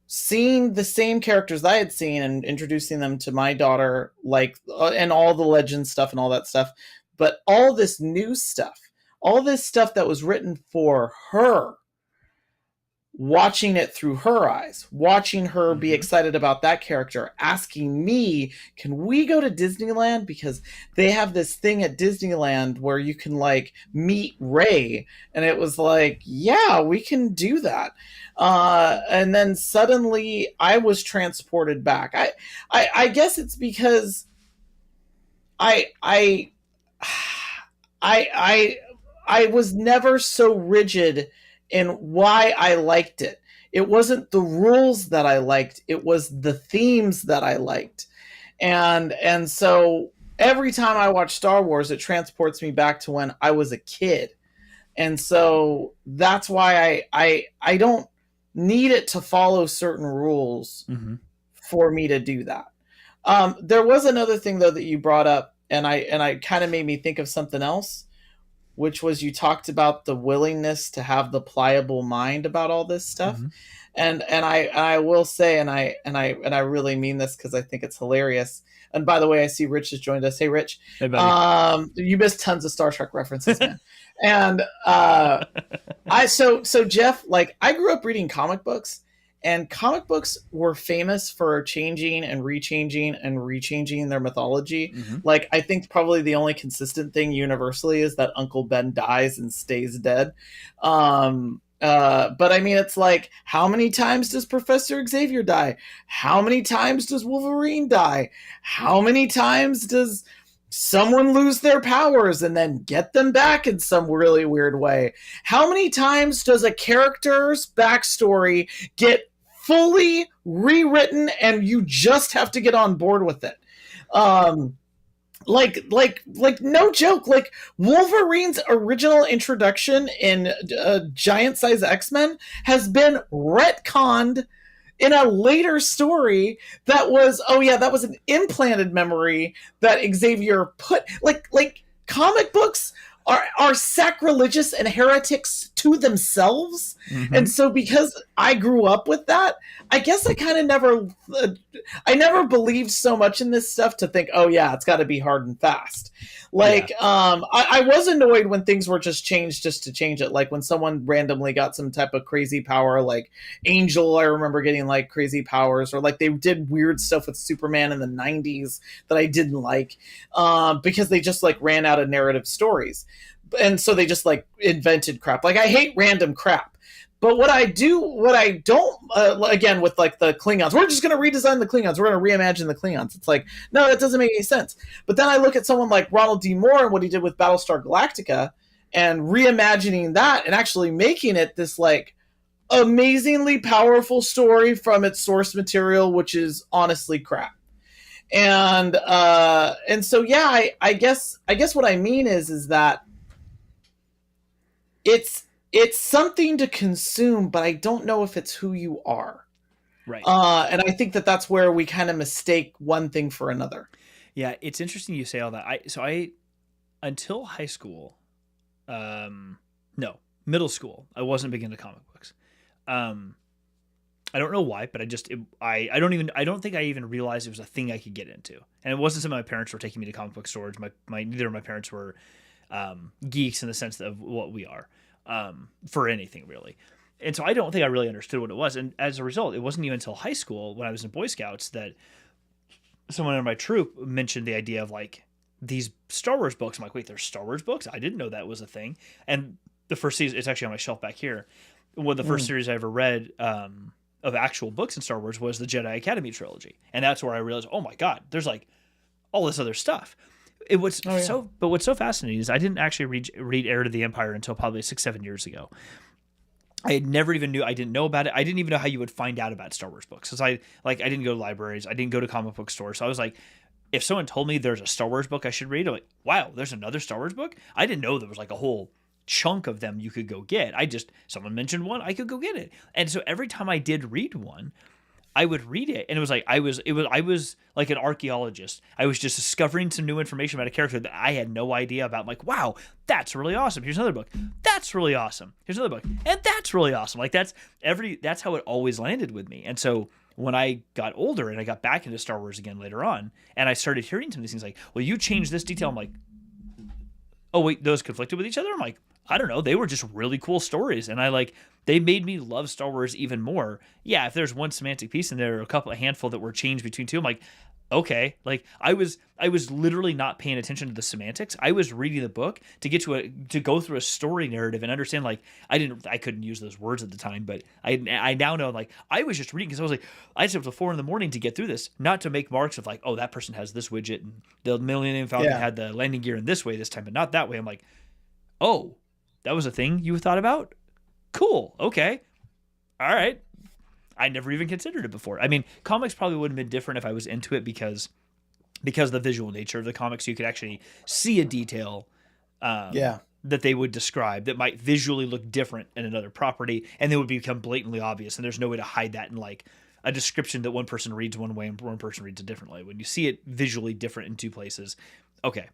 seeing the same characters I had seen and introducing them to my daughter, and all the legend stuff and all that stuff, but all this new stuff, all this stuff that was written for her, watching it through her eyes, watching her be excited about that character, asking me, can we go to Disneyland? Because they have this thing at Disneyland where you can meet Rey. And it was like, yeah, we can do that. And then suddenly I was transported back. I guess it's because I was never so rigid in why I liked it. It wasn't the rules that I liked, it was the themes that I liked. And so every time I watch Star Wars, it transports me back to when I was a kid. And so that's why I don't need it to follow certain rules for me to do that. There was another thing though that you brought up, and I kind of made me think of something else, which was you talked about the willingness to have the pliable mind about all this stuff. Mm-hmm. And I will say, and I really mean this because I think it's hilarious. And by the way, I see Rich has joined us. Hey, Rich. Hey, buddy. You missed tons of Star Trek references, man. And so Jeff, like, I grew up reading comic books, and comic books were famous for changing and rechanging their mythology. Mm-hmm. Like, I think probably the only consistent thing universally is that Uncle Ben dies and stays dead. But I mean, it's like, how many times does Professor Xavier die? How many times does Wolverine die? How many times does someone lose their powers and then get them back in some really weird way? How many times does a character's backstory get fully rewritten and you just have to get on board with it? Like no joke, like Wolverine's original introduction in Giant Size X-Men has been retconned in a later story that was, that was an implanted memory that Xavier put. Like comic books are sacrilegious and heretics to themselves. Mm-hmm. And so because I grew up with that, I guess I kind of never believed so much in this stuff to think, it's got to be hard and fast. Like, I was annoyed when things were just changed just to change it. Like when someone randomly got some type of crazy power, like Angel, I remember getting like crazy powers, or like they did weird stuff with Superman in the 90s that I didn't like, because they just like ran out of narrative stories. And so they just like invented crap. Like, I hate random crap. But what I don't, again, with like the Klingons, we're just going to redesign the Klingons. We're going to reimagine the Klingons. It's like, no, that doesn't make any sense. But then I look at someone like Ronald D. Moore and what he did with Battlestar Galactica and reimagining that and actually making it this like amazingly powerful story from its source material, which is honestly crap. And so, yeah, I guess what I mean is that it's something to consume, but I don't know if it's who you are. Right. And I think that that's where we kind of mistake one thing for another. Yeah, it's interesting you say all that. I until high school, middle school, I wasn't big into comic books. I don't know why, but I don't think I even realized it was a thing I could get into. And it wasn't something my parents were taking me to comic book stores. Neither of my parents were geeks in the sense of what we are, for anything really. And so I don't think I really understood what it was. And as a result, it wasn't even until high school when I was in Boy Scouts that someone in my troop mentioned the idea of like these Star Wars books. I'm like, wait, there's Star Wars books? I didn't know that was a thing. And the first season, it's actually on my shelf back here. One of the first series I ever read of actual books in Star Wars was the Jedi Academy trilogy. And that's where I realized, oh my God, there's like all this other stuff. But what's so fascinating is I didn't actually read Heir to the Empire until probably 6-7 years ago. I didn't know about it. I didn't even know how you would find out about Star Wars books. Because I didn't go to libraries. I didn't go to comic book stores. So I was like, if someone told me there's a Star Wars book I should read, I'm like, wow, there's another Star Wars book? I didn't know there was like a whole chunk of them you could go get. Someone mentioned one, I could go get it. And so every time I did read one, I would read it, and it was like I was like an archaeologist. I was just discovering some new information about a character that I had no idea about. I'm like, wow, that's really awesome. Here's another book. That's really awesome. Here's another book, and that's really awesome. Like that's how it always landed with me. And so when I got older and I got back into Star Wars again later on, and I started hearing some of these things like, well, you changed this detail. I'm like, oh wait, those conflicted with each other? I'm like, I don't know. They were just really cool stories. And they made me love Star Wars even more. Yeah, if there's one semantic piece and there are a handful that were changed between two, I'm like, okay. Like I was literally not paying attention to the semantics. I was reading the book to get to go through a story narrative and understand, like, I couldn't use those words at the time, but I now know, like, I was just reading because I was like, I stayed up till 4 a.m. to get through this, not to make marks of like, oh, that person has this widget and the Millennium Falcon had the landing gear in this way this time, but not that way. I'm like, oh, that was a thing you thought about? Cool. Okay. All right. I never even considered it before. I mean, comics probably would have been different if I was into it because of the visual nature of the comics. You could actually see a detail that they would describe that might visually look different in another property, and they would become blatantly obvious. And there's no way to hide that in like a description that one person reads one way and one person reads a different way. When you see it visually different in two places, okay,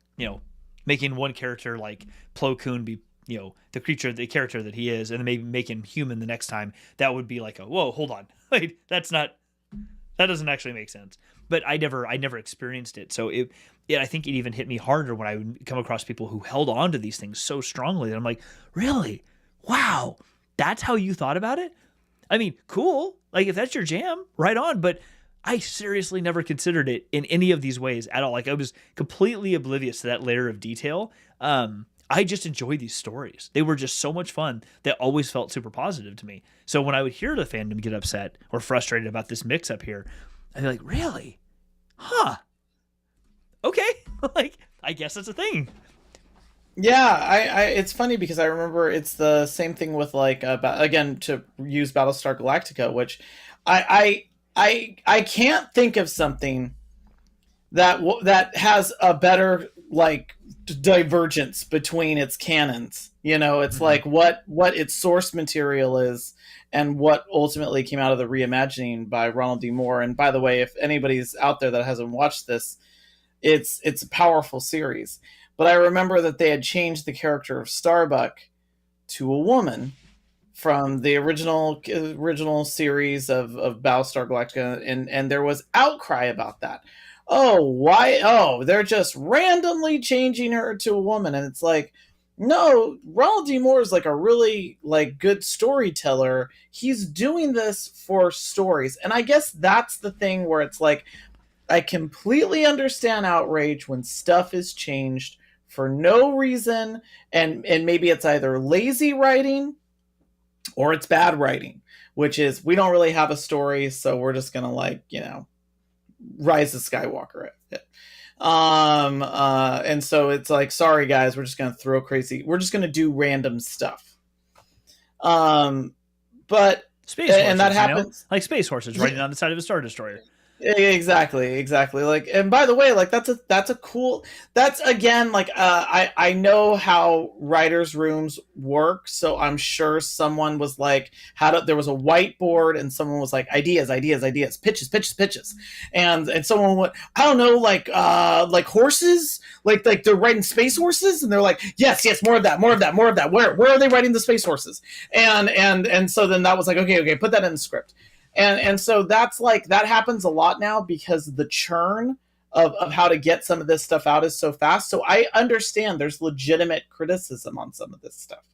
making one character like Plo Koon be, the character that he is, and then maybe make him human the next time, that would be like whoa, hold on, wait, that doesn't actually make sense. But I never experienced it, so I think it even hit me harder when I would come across people who held on to these things so strongly that I'm like, really, wow, that's how you thought about it. I mean, cool, like if that's your jam, right on, but I seriously never considered it in any of these ways at all. Like I was completely oblivious to that layer of detail. I just enjoy these stories. They were just so much fun that always felt super positive to me. So when I would hear the fandom get upset or frustrated about this mix up here, I'd be like, really? Huh. Okay. Like, I guess that's a thing. Yeah, I it's funny because I remember it's the same thing with like again, to use Battlestar Galactica, which I can't think of something that has a better like divergence between its canons. It's like what its source material is and what ultimately came out of the reimagining by Ronald D. Moore. And by the way, if anybody's out there that hasn't watched this, it's a powerful series. But I remember that they had changed the character of Starbuck to a woman from the original series of Battlestar Galactica, and there was outcry about that. Oh, why? Oh, they're just randomly changing her to a woman, and it's like, no, Ronald D. Moore is like a really like good storyteller. He's doing this for stories, and I guess that's the thing where it's like, I completely understand outrage when stuff is changed for no reason, and maybe it's either lazy writing or it's bad writing, which is we don't really have a story, so we're just gonna like Rise of Skywalker it. And so it's like, sorry guys, we're just gonna do random stuff. But Space horses, and that happens like space horses riding on the side of a Star Destroyer. Exactly. Like, and by the way, like that's a cool, that's again, like, I know how writers' rooms work. So I'm sure someone was like, there was a whiteboard and someone was like, ideas, pitches. And someone went, I don't know, like horses, like they're writing space horses. And they're like, yes, more of that. Where are they writing the space horses? And so then that was like, okay, put that in the script. And so that's like, that happens a lot now because the churn of how to get some of this stuff out is so fast. So I understand there's legitimate criticism on some of this stuff.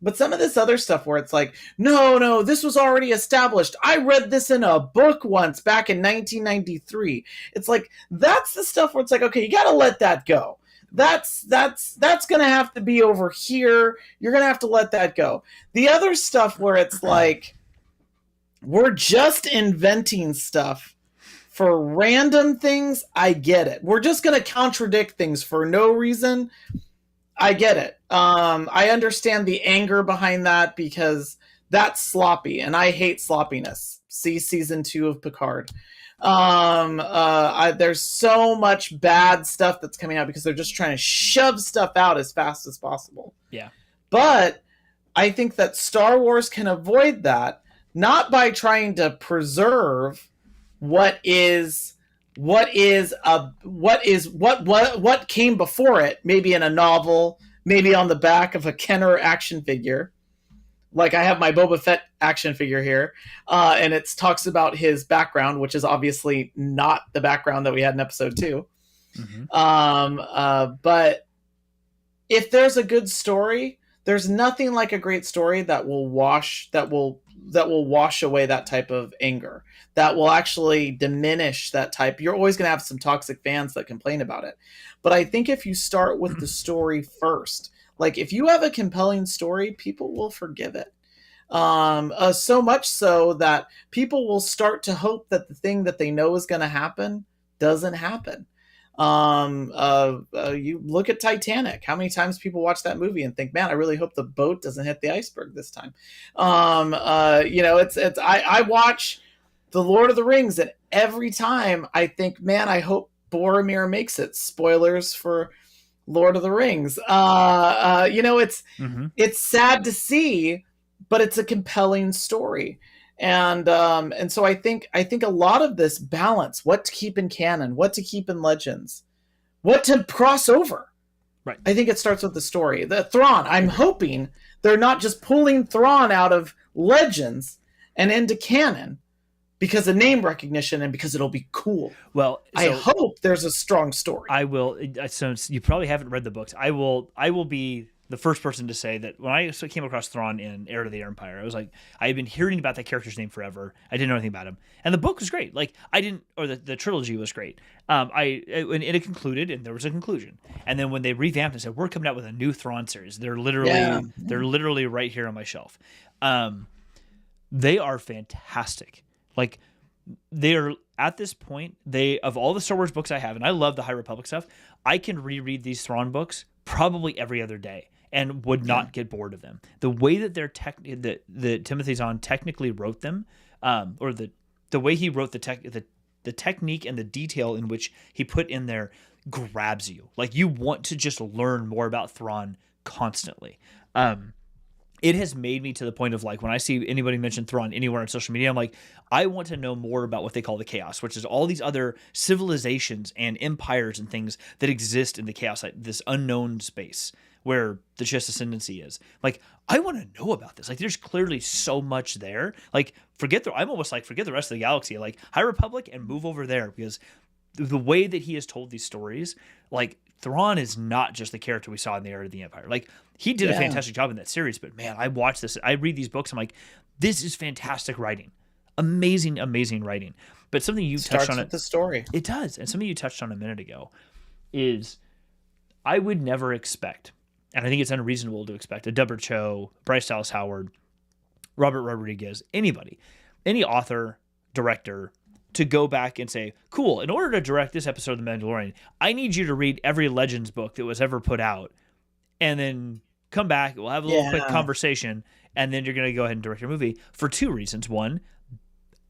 But some of this other stuff where it's like, no, this was already established. I read this in a book once back in 1993. It's like, that's the stuff where it's like, okay, you got to let that go. That's going to have to be over here. You're going to have to let that go. The other stuff where it's like, we're just inventing stuff for random things, I get it. We're just going to contradict things for no reason, I get it. I understand the anger behind that because that's sloppy, and I hate sloppiness. See season 2 of Picard. There's so much bad stuff that's coming out because they're just trying to shove stuff out as fast as possible. Yeah. But I think that Star Wars can avoid that, not by trying to preserve what came before it, maybe in a novel, maybe on the back of a Kenner action figure. Like I have my Boba Fett action figure here, and it talks about his background, which is obviously not the background that we had in episode 2. Mm-hmm. But if there's a good story, there's nothing like a great story that will wash away that type of anger, that will actually diminish that type. You're always going to have some toxic fans that complain about it. But I think if you start with the story first, like if you have a compelling story, people will forgive it. So much so that people will start to hope that the thing that they know is going to happen doesn't happen. You look at Titanic. How many times people watch that movie and think, man, I really hope the boat doesn't hit the iceberg this time. I watch The Lord of the Rings, and every time I think, man, I hope Boromir makes it. Spoilers for Lord of the Rings. It's sad to see, but it's a compelling story. And so I think a lot of this balance, what to keep in canon, what to keep in Legends, what to cross over, Right. I think it starts with the story. The Thrawn, I'm hoping they're not just pulling Thrawn out of Legends and into canon because of name recognition and because it'll be cool. Well, I hope there's a strong story. I will. So you probably haven't read the books. I will be the first person to say that when I came across Thrawn in Heir to the Empire, I was like, I had been hearing about that character's name forever. I didn't know anything about him, and the book was great. Like the trilogy was great. And it concluded, and there was a conclusion. And then when they revamped and said we're coming out with a new Thrawn series, they're literally right here on my shelf. They are fantastic. Like they're at this point, of all the Star Wars books I have, and I love the High Republic stuff, I can reread these Thrawn books probably every other day and would not get bored of them. The way that that Timothy Zahn technically wrote them, or the way he wrote the technique and the detail in which he put in there grabs you. Like you want to just learn more about Thrawn constantly. It has made me to the point of like when I see anybody mention Thrawn anywhere on social media, I'm like, I want to know more about what they call the chaos, which is all these other civilizations and empires and things that exist in the chaos, like this unknown space where the Chiss Ascendancy is. Like, I want to know about this. Like, there's clearly so much there. Like, I'm almost like, forget the rest of the galaxy. Like, High Republic and move over there because the way that he has told these stories, like, Thrawn is not just the character we saw in the Heir of the Empire. Like, he did a fantastic job in that series, but man, I watched this. I read these books. I'm like, this is fantastic writing. Amazing, amazing writing. But something you touched on with the story. It does. And something you touched on a minute ago is I would never expect, and I think it's unreasonable to expect, a Deborah Cho, Bryce Dallas Howard, Robert Rodriguez, anybody, any author, director, to go back and say, cool, in order to direct this episode of The Mandalorian, I need you to read every Legends book that was ever put out and then come back. We'll have a little quick conversation, and then you're going to go ahead and direct your movie for two reasons. One,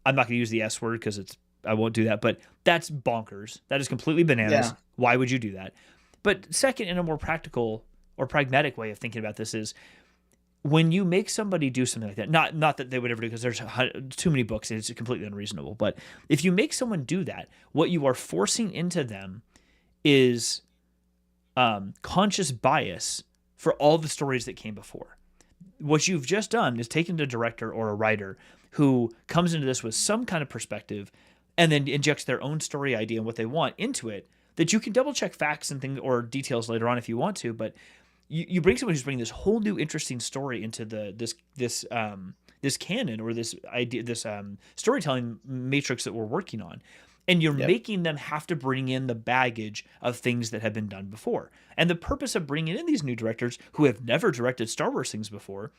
I'm not going to use the S word because I won't do that, but that's bonkers. That is completely bananas. Yeah. Why would you do that? But second, in a more practical or pragmatic way of thinking about this is when you make somebody do something like that, not that they would ever do because there's too many books and it's completely unreasonable, but if you make someone do that, what you are forcing into them is conscious bias for all the stories that came before. What you've just done is taken a director or a writer who comes into this with some kind of perspective and then injects their own story idea and what they want into it, that you can double check facts and things or details later on if you want to, but you bring someone who's bringing this whole new interesting story into this canon or this idea, this storytelling matrix that we're working on. And you're making them have to bring in the baggage of things that have been done before. And the purpose of bringing in these new directors who have never directed Star Wars things before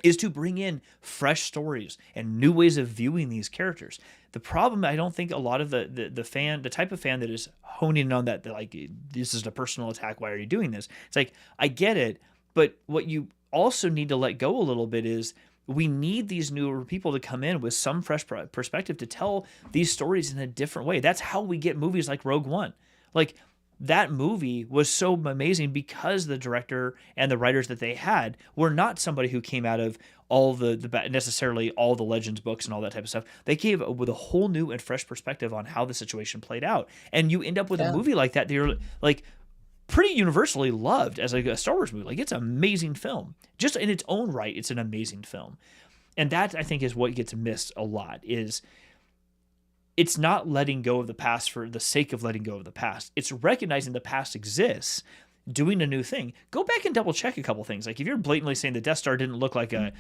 is to bring in fresh stories and new ways of viewing these characters. The problem, I don't think a lot of the type of fan that is honing in on that like, this is a personal attack, why are you doing this? It's like, I get it, but what you also need to let go a little bit is we need these newer people to come in with some fresh perspective to tell these stories in a different way. That's how we get movies like Rogue One. Like, that movie was so amazing because the director and the writers that they had were not somebody who came out of all necessarily all the Legends books and all that type of stuff. They gave with a whole new and fresh perspective on how the situation played out. And you end up with a movie like that you're like pretty universally loved as a Star Wars movie. Like, it's an amazing film. Just in its own right, it's an amazing film. And that, I think, is what gets missed a lot is it's not letting go of the past for the sake of letting go of the past. It's recognizing the past exists, doing a new thing. Go back and double check a couple things. Like if you're blatantly saying the Death Star didn't look like a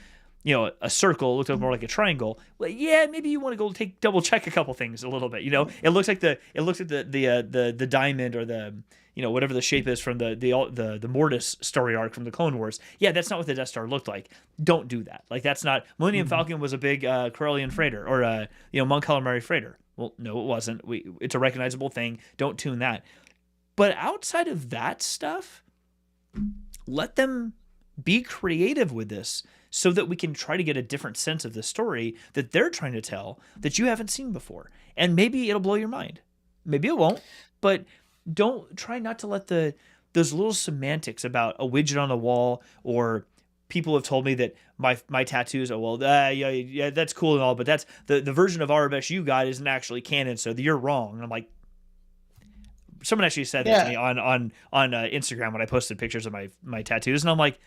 circle, it looked more like a triangle. Well, yeah, maybe you want to go double check a couple things a little bit. It looks like the diamond or the whatever the shape is from the Mortis story arc from the Clone Wars. Yeah, that's not what the Death Star looked like. Don't do that. Like that's not Millennium Falcon was a big Corellian freighter or Mon Calamari freighter. Well, no, it wasn't. It's a recognizable thing. Don't tune that. But outside of that stuff, let them be creative with this so that we can try to get a different sense of the story that they're trying to tell that you haven't seen before. And maybe it'll blow your mind. Maybe it won't, but try not to let those little semantics about a widget on a wall, or people have told me that my tattoos are, yeah, that's cool and all, but that's the version of Arabesh you got isn't actually canon, so you're wrong. And I'm like, someone actually said that to me on Instagram when I posted pictures of my tattoos, and I'm like,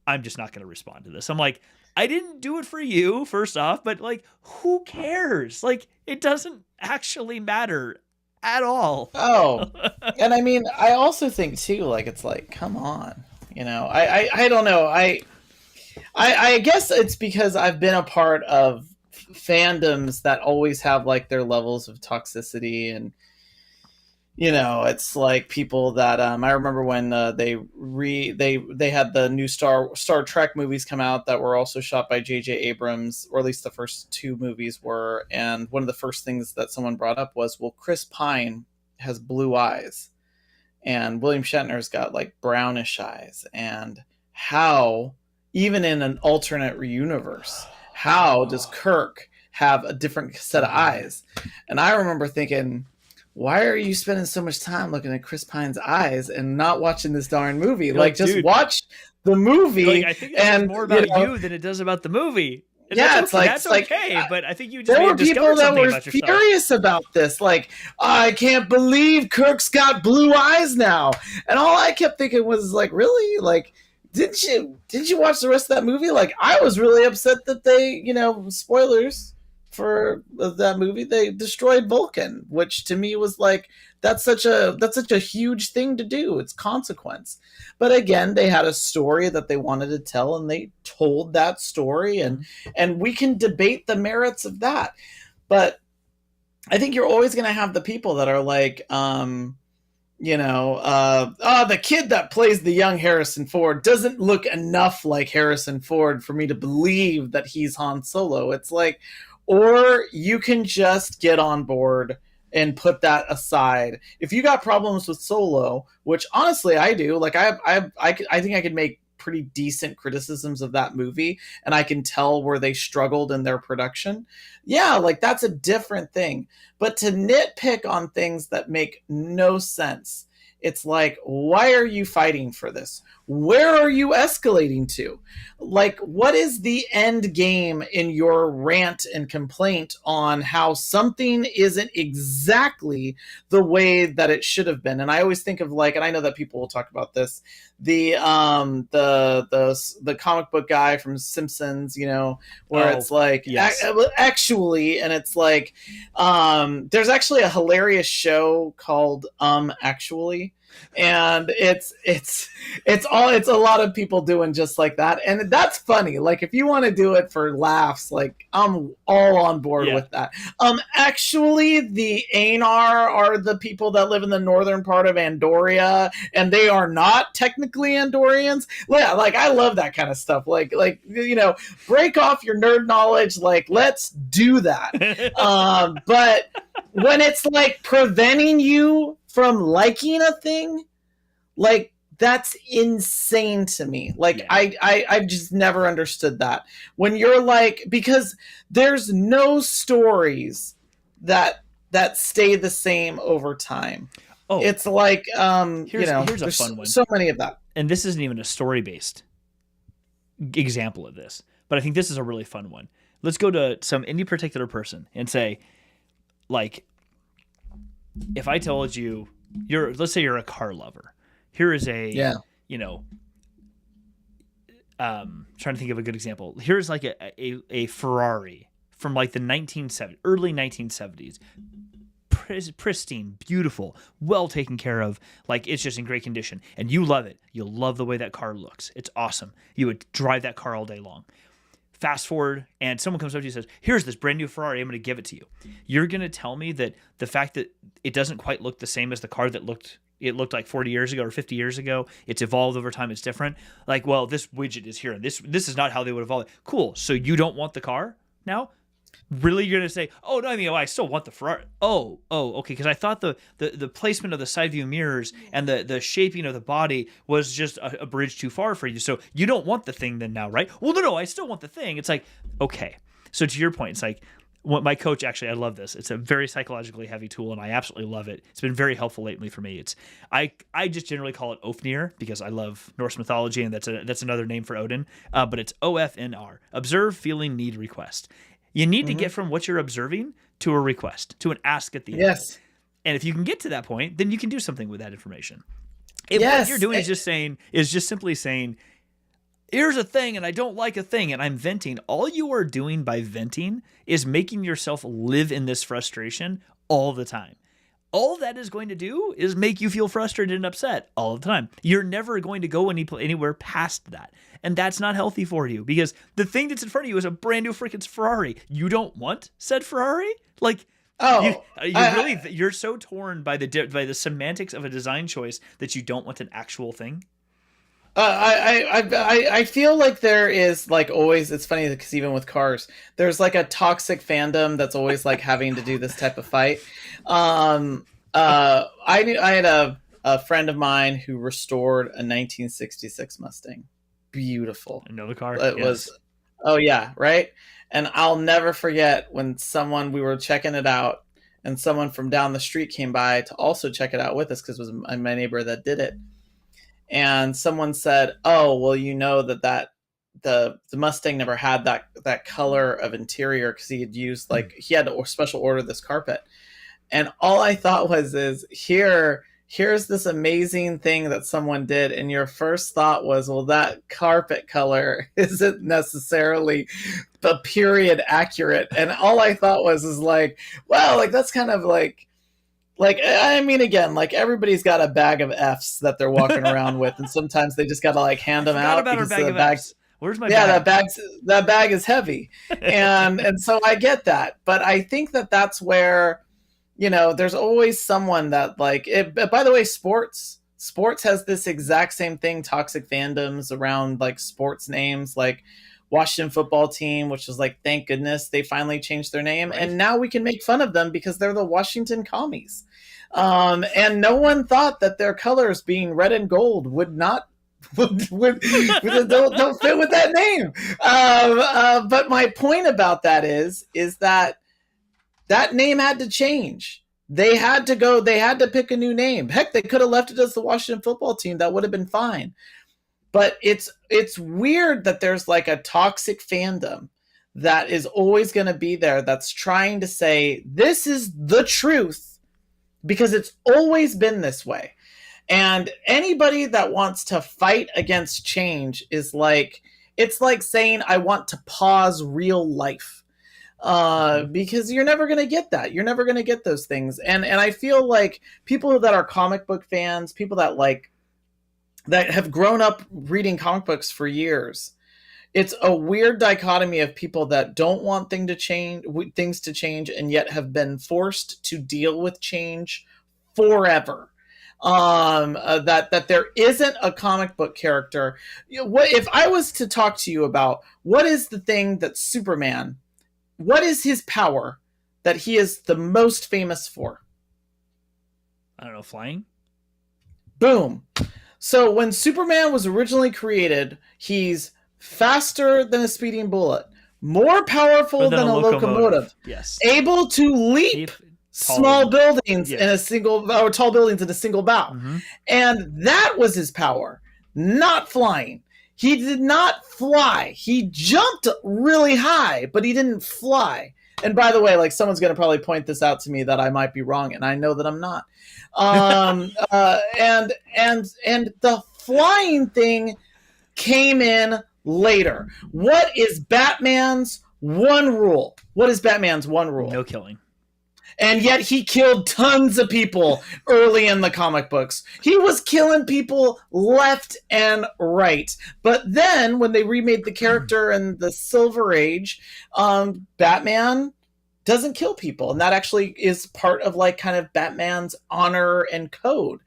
I'm just not going to respond to this. I'm like, I didn't do it for you, first off, but like, who cares? Like, it doesn't actually matter at all. Oh, and I mean, I also think too, like, it's like, come on, I don't know. I guess it's because I've been a part of fandoms that always have like their levels of toxicity, and it's like people that I remember when they had the new Star Trek movies come out that were also shot by J.J. Abrams, or at least the first two movies were, and one of the first things that someone brought up was, well, Chris Pine has blue eyes and William Shatner's got like brownish eyes, and how, even in an alternate universe, how does Kirk have a different set of eyes? And I remember thinking, why are you spending so much time looking at Chris Pine's eyes and not watching this darn movie? Like, just watch the movie. Like, I think it's more about you than it does about the movie. And it's like, that's okay, but I think you just there may were have people discovered that something were about yourself. furious about this. Like, I can't believe Kirk's got blue eyes now. And all I kept thinking was like, really? Like, didn't you watch the rest of that movie? Like, I was really upset that they, spoilers for that movie, they destroyed Vulcan, which to me was like, that's such a huge thing to do. It's consequence. But again, they had a story that they wanted to tell, and they told that story, and we can debate the merits of that. But I think you're always going to have the people that are like, the kid that plays the young Harrison Ford doesn't look enough like Harrison Ford for me to believe that he's Han Solo. It's like, or you can just get on board and put that aside. If you got problems with Solo, which honestly I do, like I think I could make pretty decent criticisms of that movie, and I can tell where they struggled in their production. Yeah, like that's a different thing. But to nitpick on things that make no sense, it's like, why are you fighting for this? Where are you escalating to? Like, what is the end game in your rant and complaint on how something isn't exactly the way that it should have been? And I always think of like, and I know that people will talk about this, the comic book guy from Simpsons, where it's like, yes. Actually, and it's like, there's actually a hilarious show called Actually. And it's a lot of people doing just like that, and that's funny. Like, if you want to do it for laughs, like, I'm all on board with that. Actually, the Aenar are the people that live in the northern part of Andoria, and they are not technically Andorians. Yeah, like, I love that kind of stuff. Like break off your nerd knowledge. Like, let's do that. But when it's like preventing you from liking a thing, like, that's insane to me. Like, I've just never understood that. When you're like, because there's no stories that stay the same over time. Oh, it's like, here's a fun one. So many of that. And this isn't even a story-based example of this, but I think this is a really fun one. Let's go to any particular person and say, like, if I told you let's say you're a car lover, here is trying to think of a good example. Here's like a Ferrari from like the early 1970s, pristine, beautiful, well taken care of. Like, it's just in great condition, and you love it. You'll love the way that car looks. It's awesome. You would drive that car all day long. Fast forward, and someone comes up to you and says, here's this brand new Ferrari, I'm going to give it to you. You're going to tell me that the fact that it doesn't quite look the same as the car that looked like 40 years ago or 50 years ago, it's evolved over time, it's different. Like, well, this widget is here, and this is not how they would evolve it. Cool, so you don't want the car now? Really, you're going to say, oh, no, I mean, I still want the Ferrari. Oh, okay, because I thought the placement of the side view mirrors and the shaping of the body was just a bridge too far for you. So you don't want the thing then now, right? Well, no, I still want the thing. It's like, okay. So to your point, it's like, what my coach, actually, I love this. It's a very psychologically heavy tool, and I absolutely love it. It's been very helpful lately for me. I just generally call it Ofnir because I love Norse mythology, and that's another name for Odin. But it's OFNR: observe, feeling, need, request. You need to get from what you're observing to a request, to an ask at the end. Yes. And if you can get to that point, then you can do something with that information. If Yes, what you're doing is just simply saying, here's a thing and I don't like a thing and I'm venting, all you are doing by venting is making yourself live in this frustration all the time. All that is going to do is make you feel frustrated and upset all the time. You're never going to go anywhere past that. And that's not healthy for you, because the thing that's in front of you is a brand new freaking Ferrari. You don't want said Ferrari? Like, you're so torn by the semantics of a design choice that you don't want an actual thing. I feel like there is like always. It's funny because even with cars, there's like a toxic fandom that's always like having to do this type of fight. I had a friend of mine who restored a 1966 Mustang. Beautiful. Another car. It was. Oh yeah, right. And I'll never forget when we were checking it out, and someone from down the street came by to also check it out with us because it was my neighbor that did it. And someone said, "Oh, well, you know that the Mustang never had that color of interior because he had used he had to special order this carpet." And all I thought is here's this amazing thing that someone did, and your first thought was, well, that carpet color isn't necessarily the period accurate. And all I thought is like, well, like that's kind of like I mean, again, like everybody's got a bag of F's that they're walking around with, and sometimes they just got to like hand them out because the bags. Where's my bag? that bag is heavy, and so I get that, but I think that's where, you know, there's always someone that like it. By the way, sports has this exact same thing. Toxic fandoms around like sports names, like Washington football team, which is like, thank goodness they finally changed their name, right. And now we can make fun of them because they're the Washington Commies. And no one thought that their colors being red and gold would not don't fit with that name. But my point about that is that name had to change. They had to pick a new name. Heck, they could have left it as the Washington football team. That would have been fine. But it's weird that there's like a toxic fandom that is always going to be there that's trying to say this is the truth because it's always been this way. And anybody that wants to fight against change is like, it's like saying I want to pause real life. Because you're never going to get that. You're never going to get those things. And I feel like people that are comic book fans, people that have grown up reading comic books for years, it's a weird dichotomy of people that don't want things to change and yet have been forced to deal with change forever. That there isn't a comic book character. What if I was to talk to you about what is the thing that Superman, what is his power that he is the most famous for? I don't know, flying? Boom. So when Superman was originally created, he's faster than a speeding bullet, more powerful than a locomotive, yes, able to leap small buildings in a single, or tall buildings in a single bout. Mm-hmm. And that was his power, not flying. He did not fly. He jumped really high, but he didn't fly. And by the way, like someone's going to probably point this out to me that I might be wrong, and I know that I'm not. And the flying thing came in later. What is Batman's one rule? What is Batman's one rule? No killing. And yet he killed tons of people early in the comic books. He was killing people left and right. But then when they remade the character in the Silver Age, Batman doesn't kill people. And that actually is part of like kind of Batman's honor and code.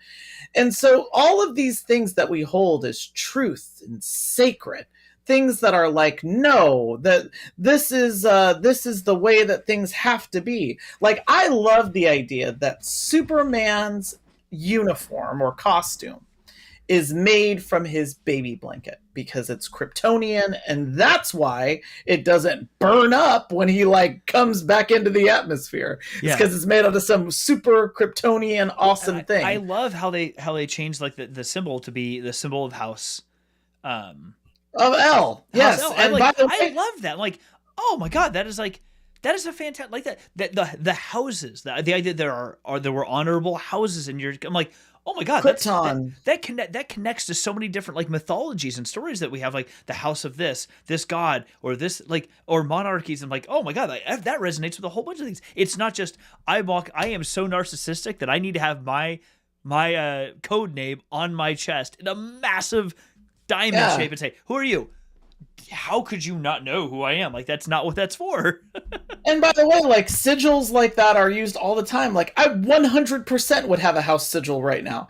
And so all of these things that we hold as truth and sacred, things that are like, no, that this is the way that things have to be. Like, I love the idea that Superman's uniform or costume is made from his baby blanket because it's Kryptonian, and that's why it doesn't burn up when he like comes back into the atmosphere. Yeah. It's because it's made out of some super Kryptonian awesome thing. I love how they changed like the symbol to be the symbol of House. Of L, yes. House L. I love that. Like, oh my god, that is like That is a fantastic, like that the houses, the idea there were honorable houses in your. I'm like, oh my god, Krypton. that connects to so many different like mythologies and stories that we have, like the house of this god or this like or monarchies. I'm like, oh my god, that resonates with a whole bunch of things. It's not just I am so narcissistic that I need to have my code name on my chest in a massive diamond shape and say, who are you? How could you not know who I am? Like, that's not what that's for. And by the way, like sigils like that are used all the time. Like I 100% would have a house sigil right now.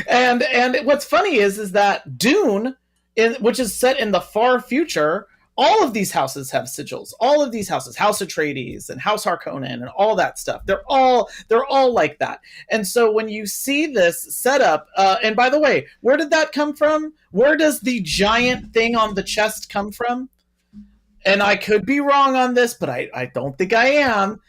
And what's funny is that Dune, which is set in the far future, all of these houses have sigils. All of these houses, House Atreides and House Harkonnen and all that stuff. They're all like that. And so when you see this setup, and by the way, where did that come from? Where does the giant thing on the chest come from? And I could be wrong on this, but I don't think I am.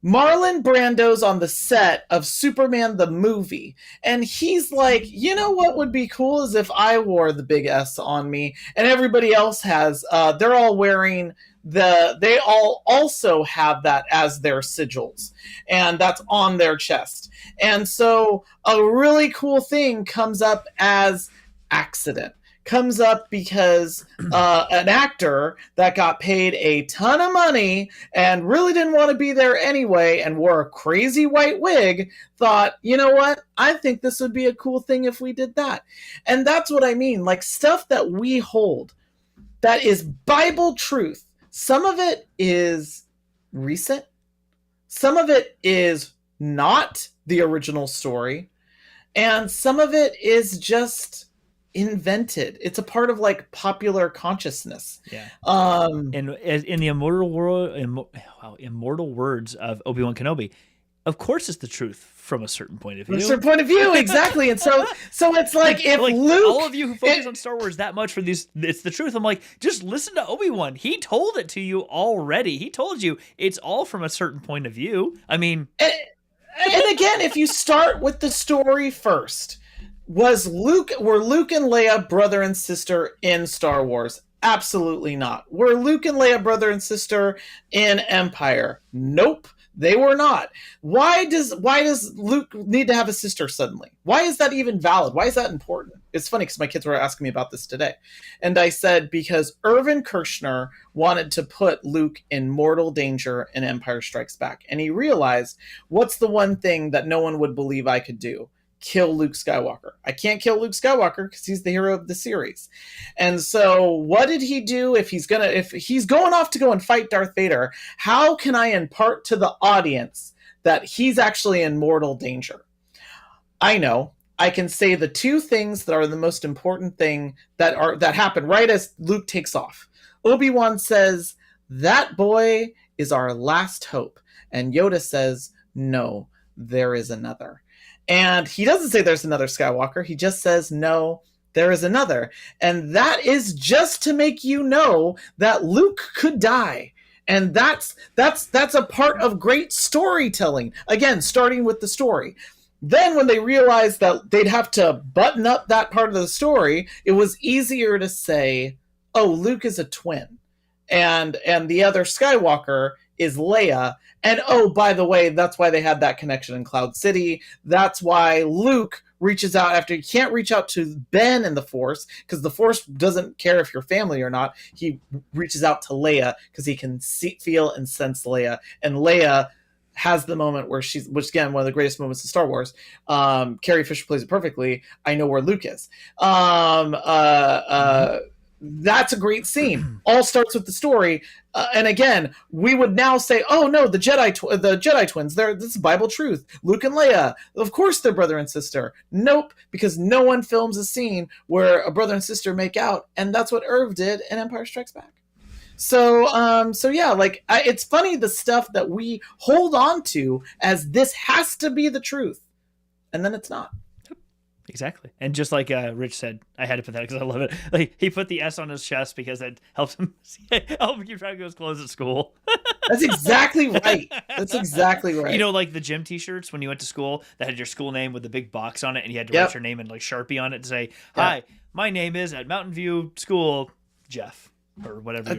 Marlon Brando's on the set of Superman the movie, and he's like, you know what would be cool is if I wore the big S on me, and everybody else has, they're all wearing they all also have that as their sigils, and that's on their chest. And so a really cool thing comes up as accident. Comes up because an actor that got paid a ton of money and really didn't want to be there anyway and wore a crazy white wig thought, you know what? I think this would be a cool thing if we did that. And that's what I mean. Like stuff that we hold that is Bible truth. Some of it is recent. Some of it is not the original story. And some of it is just invented. It's a part of like popular consciousness. Yeah. And in the immortal words of Obi-Wan Kenobi, of course it's the truth from a certain point of view. From a certain point of view, exactly. And so it's like if like, Luke, all of you who focus on Star Wars that much for these, it's the truth. I'm like, just listen to Obi-Wan. He told it to you already. He told you it's all from a certain point of view. I mean, and again, if you start with the story first. Were Luke and Leia brother and sister in Star Wars? Absolutely not. Were Luke and Leia brother and sister in Empire? Nope, they were not. Why does Luke need to have a sister suddenly? Why is that even valid? Why is that important? It's funny because my kids were asking me about this today. And I said, because Irvin Kershner wanted to put Luke in mortal danger in Empire Strikes Back. And he realized, what's the one thing that no one would believe I could do? Kill Luke Skywalker. I can't kill Luke Skywalker because he's the hero of the series. And so what did he do if he's going off to go and fight Darth Vader? How can I impart to the audience that he's actually in mortal danger? I know. I can say the two things that are the most important thing that happen right as Luke takes off. Obi-Wan says, "That boy is our last hope." And Yoda says, "No, there is another." And he doesn't say there's another Skywalker. He just says, no, there is another. And that is just to make you know that Luke could die. And that's a part of great storytelling. Again, starting with the story. Then when they realized that they'd have to button up that part of the story, it was easier to say, oh, Luke is a twin. And the other Skywalker is Leia. And oh, by the way, that's why they had that connection in Cloud City. That's why Luke reaches out after he can't reach out to Ben in the Force, because the Force doesn't care if you're family or not. He reaches out to Leia because he can see, feel, and sense Leia. And Leia has the moment where which again, one of the greatest moments in Star Wars. Carrie Fisher plays it perfectly. I know where Luke is. That's a great scene. All starts with the story. And again, we would now say, oh no, the Jedi twins, this is Bible truth. Luke and Leia, of course they're brother and sister. Nope, because no one films a scene where a brother and sister make out, and that's what Irv did in Empire Strikes Back. So yeah, like it's funny the stuff that we hold on to as this has to be the truth, and then it's not. Exactly. And just like Rich said, I had to put that because I love it. Like he put the S on his chest because it helps him keep track of his clothes at school. That's exactly right. That's exactly right. You know, like the gym t-shirts when you went to school that had your school name with the big box on it, and you had to write your name and like Sharpie on it to say, hi, my name is at Mountain View School, Jeff, or whatever.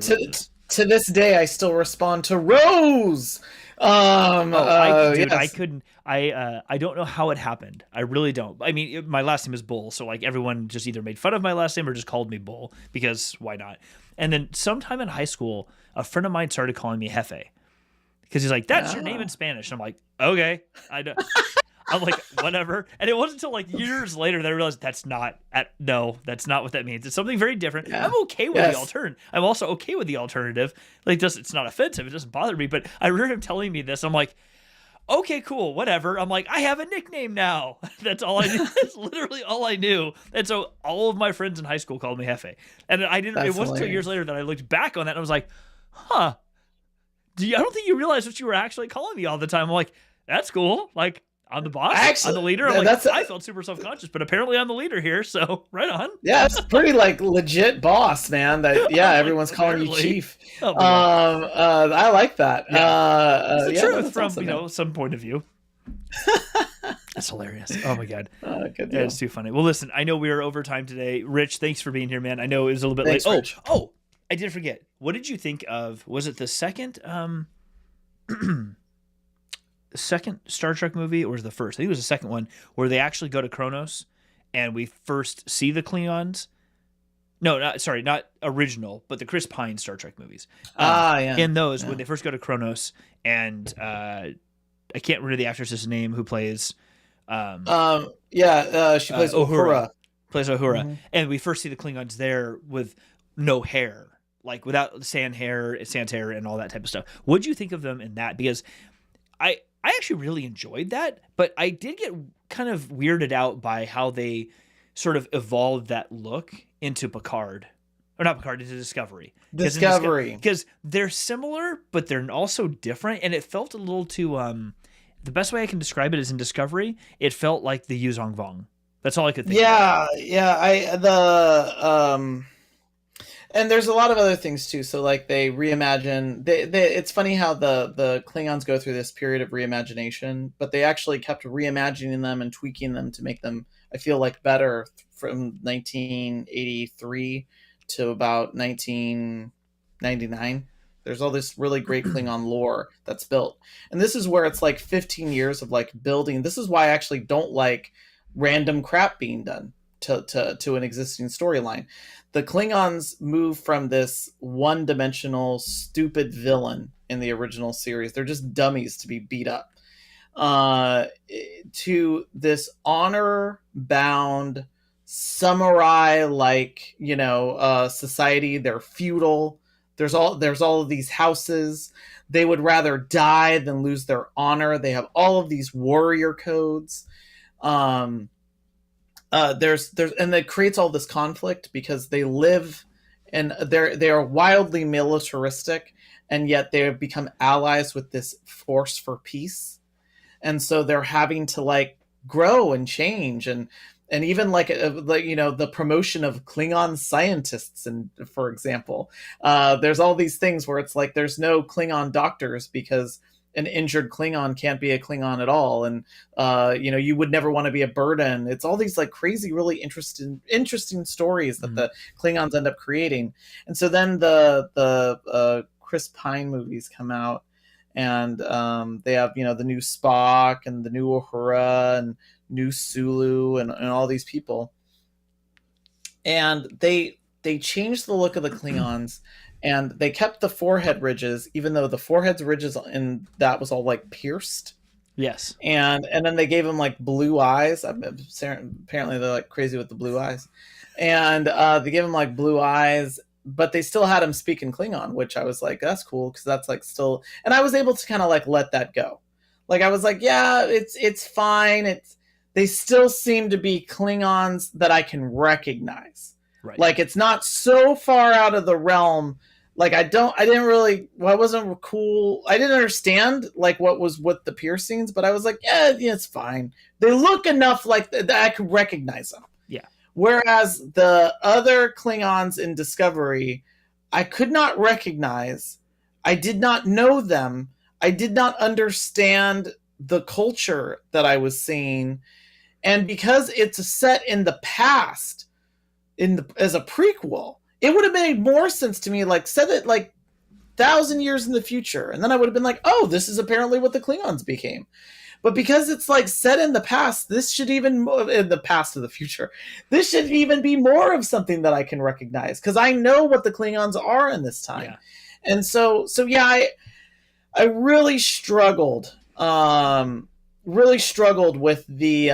to this day, I still respond to Rose. Dude, I Yes. couldn't. I don't know how it happened. I really don't. I mean, my last name is Bull, so like everyone just either made fun of my last name or just called me Bull because why not? And then sometime in high school, a friend of mine started calling me Jefe because he's like, "That's your name in Spanish." I'm like, "Okay, I know." I'm like, whatever. And it wasn't until like years later that I realized that's not what that means. It's something very different. Yeah. I'm okay with the alternative. I'm also okay with the alternative. Like, it's not offensive. It doesn't bother me. But I remember him telling me this. I'm like, okay, cool, whatever. I'm like, I have a nickname now. That's all I knew. That's literally all I knew. And so all of my friends in high school called me Jefe. And I didn't. It wasn't until years later that I looked back on that and I was like, huh. I don't think you realized what you were actually calling me all the time. I'm like, that's cool. Like, I'm the boss. Actually, I'm the leader. I'm like, I felt super self-conscious, but apparently I'm the leader here. So right on. Yeah, it's pretty like legit boss, man. That everyone's calling you chief. Oh, I like that. Yeah. It's the truth from awesome, some point of view. That's hilarious. Oh my god. Good It's too funny. Well, listen, I know we are over time today. Rich, thanks for being here, man. I know it was a little bit late. Rich. Oh, I did forget. What did you think of? Was it the second? The second Star Trek movie, or was it the first? I think it was the second one where they actually go to Kronos and we first see the Klingons. No, not original, but the Chris Pine Star Trek movies. In those, when they first go to Kronos, and I can't remember the actress's name who plays. She plays Uhura. Plays Uhura, and we first see the Klingons there with no hair, like without sand hair, and all that type of stuff. What'd you think of them in that? Because I actually really enjoyed that, but I did get kind of weirded out by how they sort of evolved that look into Picard. Or not Picard, into Discovery. Because they're similar, but they're also different, and it felt a little too... the best way I can describe it is in Discovery, it felt like the Yuzong Vong. That's all I could think of. And there's a lot of other things too. So like they reimagine. It's funny how the Klingons go through this period of reimagination, but they actually kept reimagining them and tweaking them to make them, I feel like, better from 1983 to about 1999. There's all this really great Klingon lore that's built, and this is where it's like 15 years of like building. This is why I actually don't like random crap being done to an existing storyline. The Klingons move from this one-dimensional, stupid villain in the original series. They're just dummies to be beat up. To this honor-bound, samurai-like, society. They're feudal. There's all of these houses. They would rather die than lose their honor. They have all of these warrior codes. And that creates all this conflict because they live and they are wildly militaristic, and yet they have become allies with this force for peace. And so they're having to like grow and change, and even the promotion of Klingon scientists, and for example, there's all these things where it's like there's no Klingon doctors because an injured Klingon can't be a Klingon at all, and you would never want to be a burden. It's all these like crazy, really interesting stories that the Klingons end up creating. And so then the Chris Pine movies come out, and they have the new Spock and the new Uhura and new Sulu and all these people, and they changed the look of the Klingons. And they kept the forehead ridges, even though the forehead ridges in that was all like pierced. Yes. And then they gave him like blue eyes. Apparently they're like crazy with the blue eyes. And they gave him like blue eyes, but they still had him speak in Klingon, which I was like, that's cool, because that's like still. And I was able to kind of like let that go. Like I was like, yeah, it's fine. They still seem to be Klingons that I can recognize. Right. Like it's not so far out of the realm. Like I wasn't cool. I didn't understand like what was with the piercings, but I was like, yeah, it's fine. They look enough like that I could recognize them. Yeah. Whereas the other Klingons in Discovery, I could not recognize. I did not know them. I did not understand the culture that I was seeing. And because it's set in the past, as a prequel, it would have made more sense to me, like, set it like 1,000 years in the future, and then I would have been like, oh, this is apparently what the Klingons became. But because it's like set in the past, this should even in the past of the future. This should even be more of something that I can recognize because I know what the Klingons are in this time. Yeah. And so yeah, I really struggled with the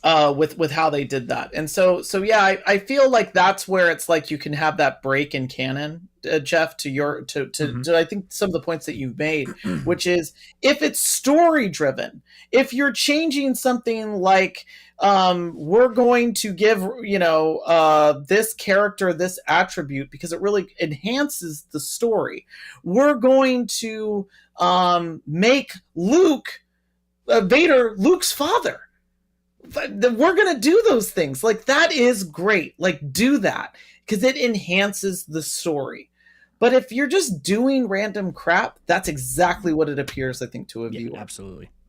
with how they did that. And so yeah, I feel like that's where it's like you can have that break in canon, Jeff, to I think some of the points that you've made, which is if it's story driven, if you're changing something like we're going to give this character this attribute because it really enhances the story, we're going to make Vader Luke's father. We're going to do those things. Like, that is great. Like, do that because it enhances the story. But if you're just doing random crap, that's exactly what it appears, I think, to a viewer.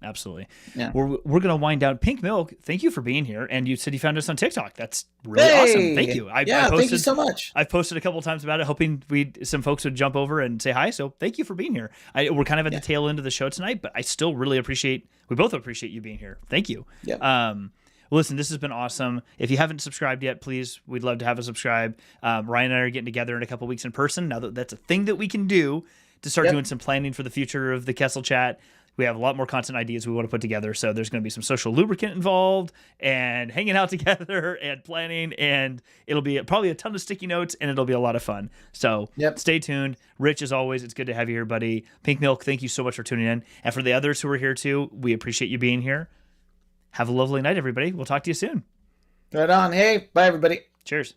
Absolutely. Yeah. We're going to wind down. Pink Milk, thank you for being here. And you said you found us on TikTok. That's really awesome. Thank you. I posted, thank you so much. I've posted a couple of times about it, hoping some folks would jump over and say hi. So thank you for being here. We're kind of at the tail end of the show tonight, but I still really we both appreciate you being here. Thank you. Yeah. Listen, this has been awesome. If you haven't subscribed yet, please, we'd love to have a subscribe. Ryan and I are getting together in a couple weeks in person. Now that's a thing that we can do to start doing some planning for the future of the Kessel Chat. We have a lot more content ideas we want to put together. So there's going to be some social lubricant involved and hanging out together and planning. And it'll be probably a ton of sticky notes and it'll be a lot of fun. So stay tuned. Rich, as always, it's good to have you here, buddy. Pink Milk, thank you so much for tuning in. And for the others who are here too, we appreciate you being here. Have a lovely night, everybody. We'll talk to you soon. Right on. Hey, bye, everybody. Cheers.